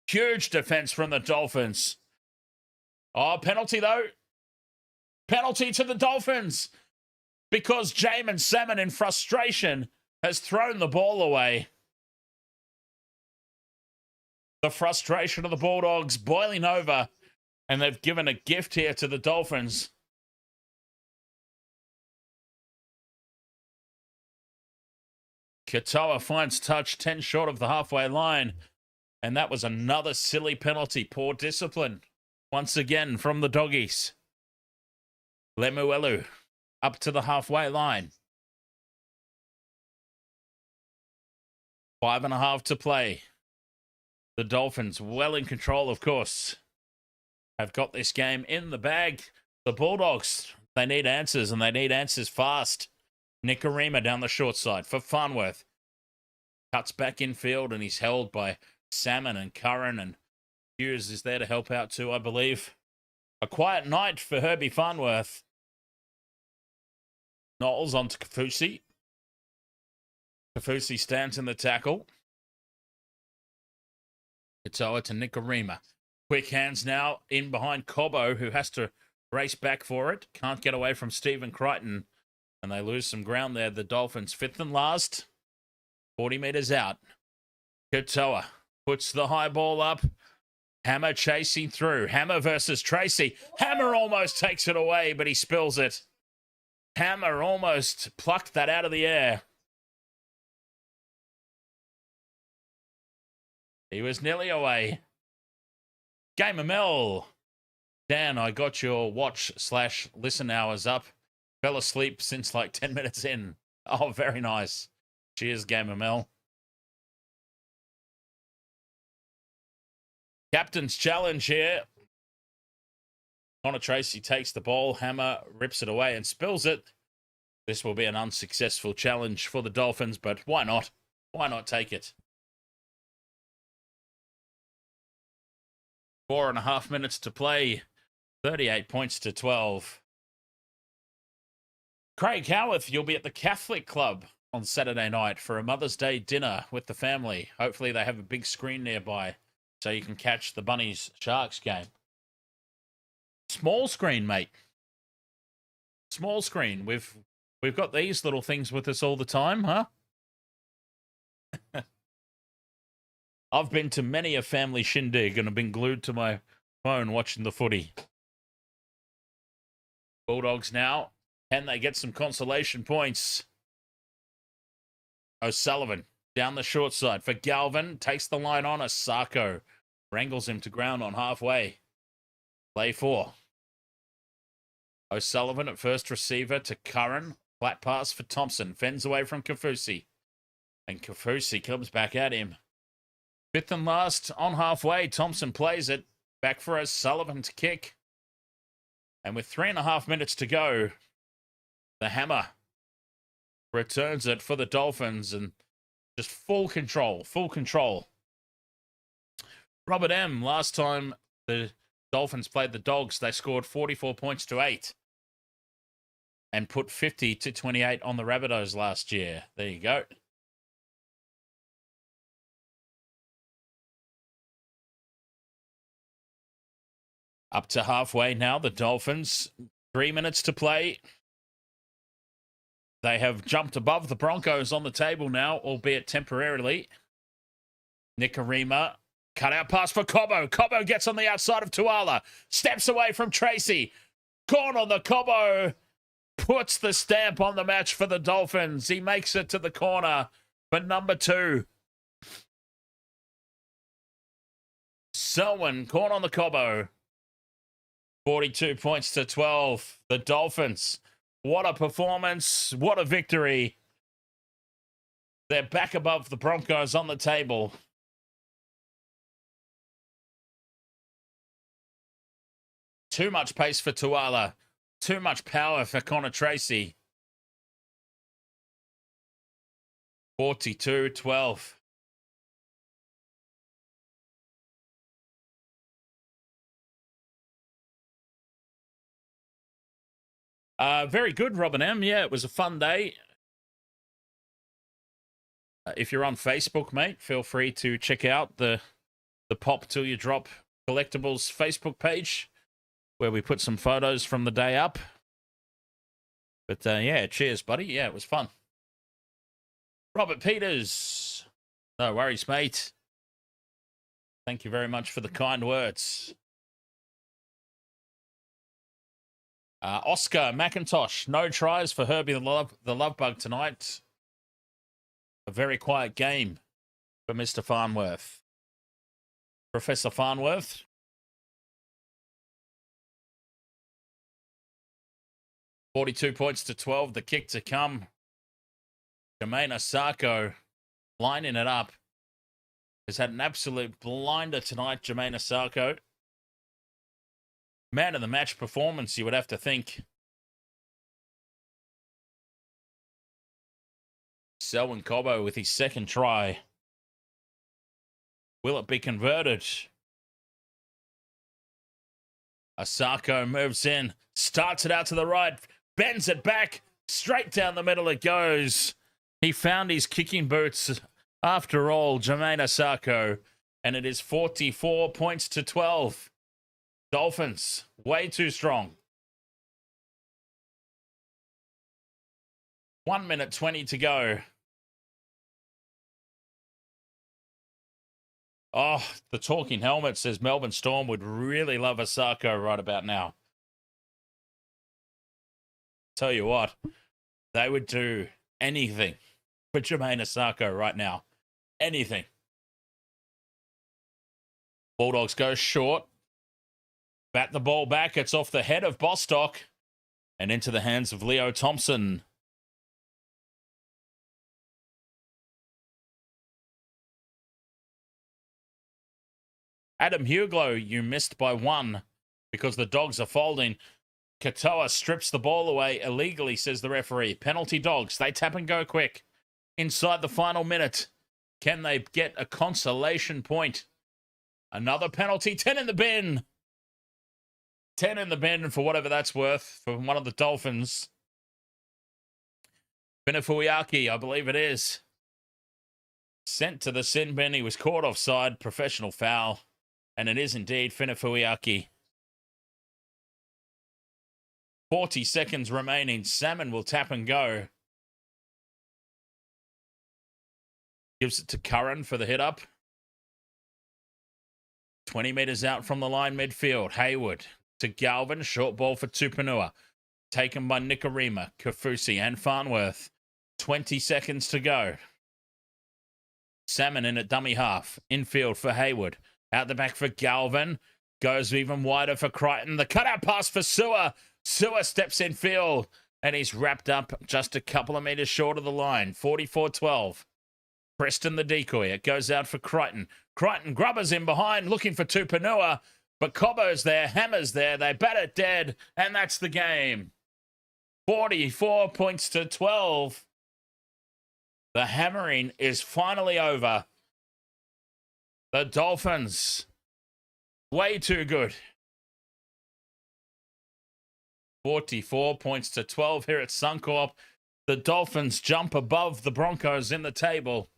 Huge defense from the Dolphins. Oh, penalty though. Penalty to the Dolphins because Jamin Salmon in frustration has thrown the ball away. The frustration of the Bulldogs boiling over, and they've given a gift here to the Dolphins. Katoa finds touch 10 short of the halfway line, and that was another silly penalty. Poor discipline once again from the Doggies. Lemuelu up to the halfway line. 5.5 to play. The Dolphins, well in control, of course, have got this game in the bag. The Bulldogs, they need answers, and they need answers fast. Nikorima down the short side for Farnworth. Cuts back in field, and he's held by Salmon and Curran, and Hughes is there to help out too, I believe. A quiet night for Herbie Farnworth. Knowles on to Kafusi. Kafusi stands in the tackle. Katoa to Nikorima. Quick hands now in behind Cobbo, who has to race back for it. Can't get away from Stephen Crichton. And they lose some ground there. The Dolphins, 5th and last. 40 metres out. Katoa puts the high ball up. Hammer chasing through. Hammer versus Tracy. Hammer almost takes it away, but he spills it. Hammer almost plucked that out of the air. He was nearly away. Game of Mel. Dan, I got your watch/listen hours up. Fell asleep since like 10 minutes in. Oh, very nice. Cheers, Game of Mel. Captain's challenge here. Connor Tracy takes the ball. Hammer rips it away and spills it. This will be an unsuccessful challenge for the Dolphins, but why not? Why not take it? 4.5 minutes to play. 38 points to 12. Craig Howarth, you'll be at the Catholic Club on Saturday night for a Mother's Day dinner with the family. Hopefully they have a big screen nearby so you can catch the Bunnies Sharks game. Small screen, mate. Small screen. We've got these little things with us all the time, huh? I've been to many a family shindig and have been glued to my phone watching the footy. Bulldogs now. Can they get some consolation points? O'Sullivan down the short side for Galvin. Takes the line on. Asako wrangles him to ground on halfway. Play 4. O'Sullivan at first receiver to Curran. Flat pass for Thompson. Fends away from Kafusi. And Kafusi comes back at him. 5th and last on halfway. Thompson plays it. Back for O'Sullivan to kick. And with 3.5 minutes to go, the Hammer returns it for the Dolphins and just full control, full control. Robert M., last time the Dolphins played the Dogs, they scored 44 points to 8 and put 50 to 28 on the Rabbitohs last year. There you go. Up to halfway now, the Dolphins. 3 minutes to play. They have jumped above the Broncos on the table now, albeit temporarily. Nikorima, cut out pass for Cobbo. Cobbo gets on the outside of Tuala. Steps away from Tracy. Corner on the Cobbo. Puts the stamp on the match for the Dolphins. He makes it to the corner for number 2. Selwyn, corner on the Cobbo. 42 points to 12. The Dolphins. What a performance. What a victory. They're back above the Broncos on the table. Too much pace for Tuala. Too much power for Connor Tracy. 42-12. Very good, Robin M. Yeah, it was a fun day. If you're on Facebook, mate, feel free to check out the Pop Till You Drop Collectibles Facebook page, where we put some photos from the day up. But yeah, cheers, buddy. Yeah, it was fun. Robert Peters. No worries, mate. Thank you very much for the kind words. Oscar McIntosh. No tries for Herbie the Love Bug tonight. A very quiet game for Mr. Farnworth. Professor Farnworth. $42 points to 12. The kick to come. Jermaine Asako lining it up. Has had an absolute blinder tonight, Jermaine Asako. Man of the match performance, you would have to think. Selwyn Cobbo with his second try. Will it be converted? Asako moves in, starts it out to the right, bends it back, straight down the middle it goes. He found his kicking boots after all, Jermaine Asako, and it is 44 points to 12. Dolphins, way too strong. 1 minute 20 to go. Oh, the talking helmet says Melbourne Storm would really love Asako right about now. Tell you what, they would do anything for Jermaine Asako right now. Anything. Bulldogs go short. Bat the ball back. It's off the head of Bostock and into the hands of Leo Thompson. Adam Huglo, you missed by one because the Dogs are folding. Katoa strips the ball away illegally, says the referee. Penalty Dogs. They tap and go quick. Inside the final minute. Can they get a consolation point? Another penalty. 10 in the bin. 10 in the bin for whatever that's worth for one of the Dolphins. Pinafuiaki, I believe it is. Sent to the sin bin. He was caught offside. Professional foul. And it is indeed Pinafuiaki. 40 seconds remaining. Salmon will tap and go. Gives it to Curran for the hit up. 20 metres out from the line midfield. Hayward to Galvin. Short ball for Tupanua. Taken by Nikarima, Kafusi and Farnworth. 20 seconds to go. Salmon in at dummy half. Infield for Hayward. Out the back for Galvin. Goes even wider for Crichton. The cutout pass for Sewer. Sewer steps in field. And he's wrapped up just a couple of metres short of the line. 44-12. Preston the decoy. It goes out for Crichton. Crichton grubbers in behind looking for Tupanua. But Cobbo's there. Hammer's there. They bat it dead. And that's the game. 44 points to 12. The hammering is finally over. The Dolphins, way too good. 44 points to 12 here at Suncorp. The Dolphins jump above the Broncos in the table.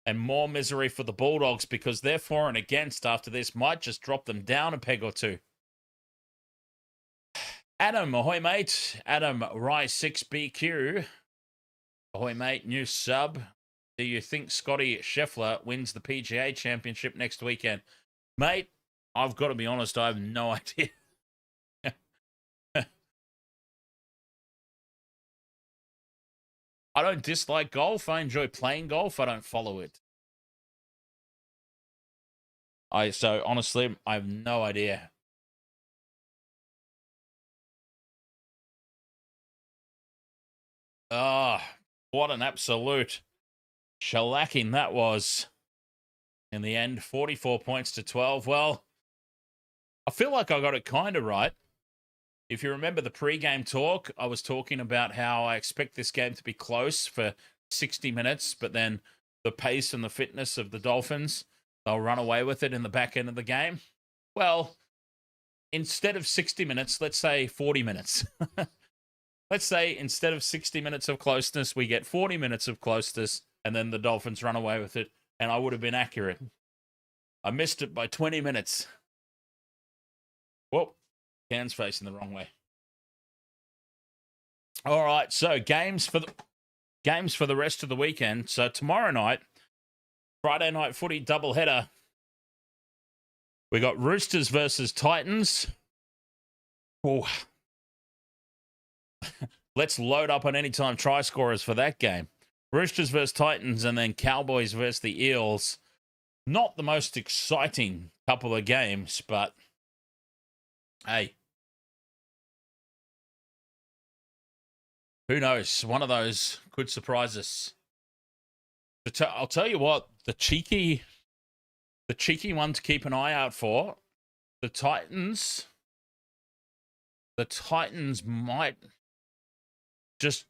And more misery for the Bulldogs because their for and against after this might just drop them down a peg or two. Adam, ahoy mate. Adam Rye 6BQ. Ahoy mate, new sub. Do you think Scotty Scheffler wins the PGA Championship next weekend? Mate, I've got to be honest, I have no idea. I don't dislike golf. I enjoy playing golf. I don't follow it. So honestly, I have no idea. Oh, what an absolute shellacking that was. In the end, 44 points to 12. Well, I feel like I got it kind of right. If you remember the pre-game talk, I was talking about how I expect this game to be close for 60 minutes, but then the pace and the fitness of the Dolphins, they'll run away with it in the back end of the game. Well, instead of 60 minutes, let's say 40 minutes. let's say instead of 60 minutes of closeness, we get 40 minutes of closeness, and then the Dolphins run away with it, and I would have been accurate. I missed it by 20 minutes. Whoa, Can's facing the wrong way. All right, so games for the rest of the weekend. So tomorrow night, Friday night footy doubleheader. We got Roosters versus Titans. Oh. Let's load up on anytime try scorers for that game. Roosters versus Titans, and then Cowboys versus the Eels. Not the most exciting couple of games, but hey, who knows? One of those could surprise us. I'll tell you what, the cheeky one to keep an eye out for, the Titans. The Titans might just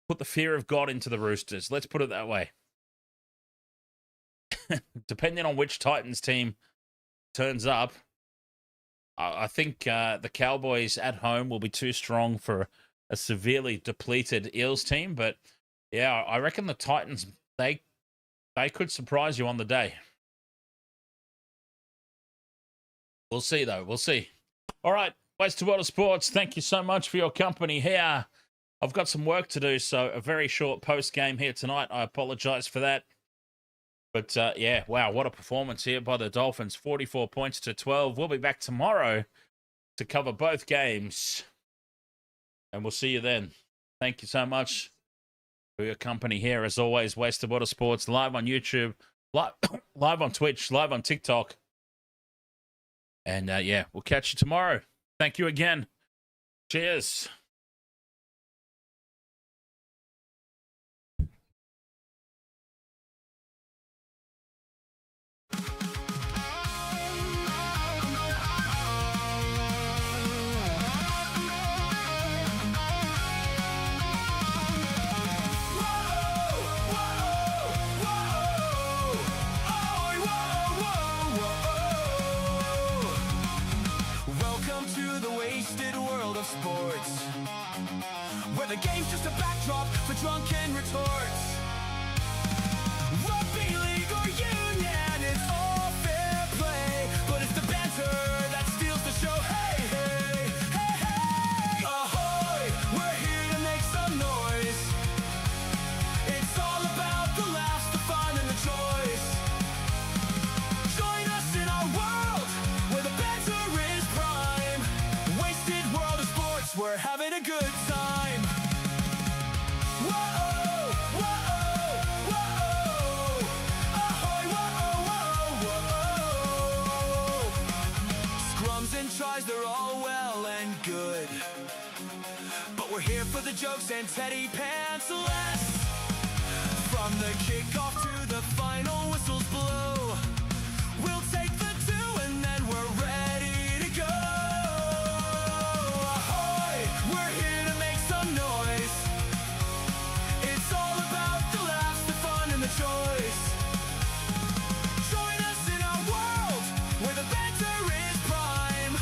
put the fear of God into the Roosters. Let's put it that way. Depending on which Titans team turns up, I think the Cowboys at home will be too strong for a severely depleted Eels team. But yeah, I reckon the Titans, they could surprise you on the day. We'll see, though. We'll see. All right, Waste to World of Sports, thank you so much for your company here. I've got some work to do, so a very short post-game here tonight. I apologize for that. But, yeah, wow, what a performance here by the Dolphins. 44 points to 12. We'll be back tomorrow to cover both games. And we'll see you then. Thank you so much for your company here. As always, Wasted Water Sports, live on YouTube, live on Twitch, live on TikTok. And, yeah, we'll catch you tomorrow. Thank you again. Cheers. Sports, where the game's just a backdrop for drunken retorts. Rugby league or union, it's all fair play, but it's the banter that steals the show. Hey, hey, hey, hey, ahoy, we're here to make some noise. It's all about the laughs, the fun, and the choice. Join us in our world where the banter is prime. Wasted World of Sports, we're having a good time. Whoa, whoa, whoa, ahoy, whoa, whoa, whoa. Scrums and tries, they're all well and good, but we're here for the jokes and Teddy Pants less. From the kickoff to the final whistles blow, we'll take the two and then we're ready to go. Ahoy, we're here to make some noise. It's all about the laughs, the fun, and the choice. Join us in our world where the banter is prime.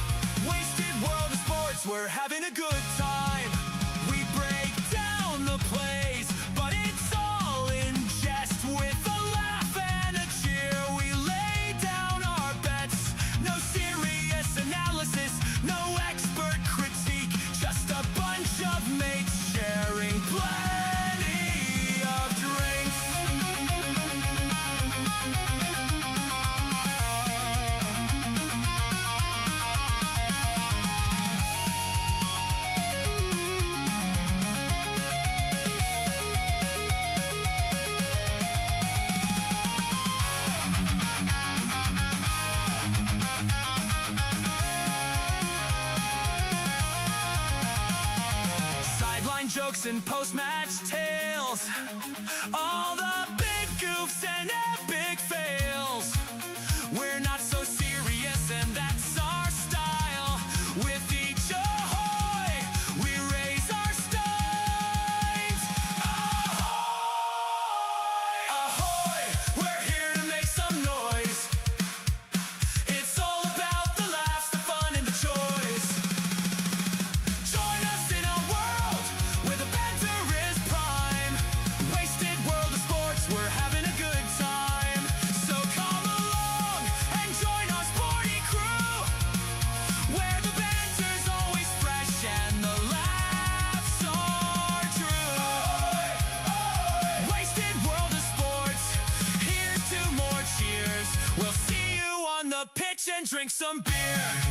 Wasted World of Sports, we're having a good time. We break down the plays, but it's all in jest with a laugh and a cheer. We lay down our bets, no serious analysis, no expert critique, just a bunch of mates sharing plenty of drinks. Sideline jokes and post-match tales, all the big goofs and epic fails. We're not so serious and that's our style. With each ahoy, we raise our steins. Ahoy, ahoy, we're here to make some noise. It's all about the laughs, the fun, and the choice. Join us and drink some beer.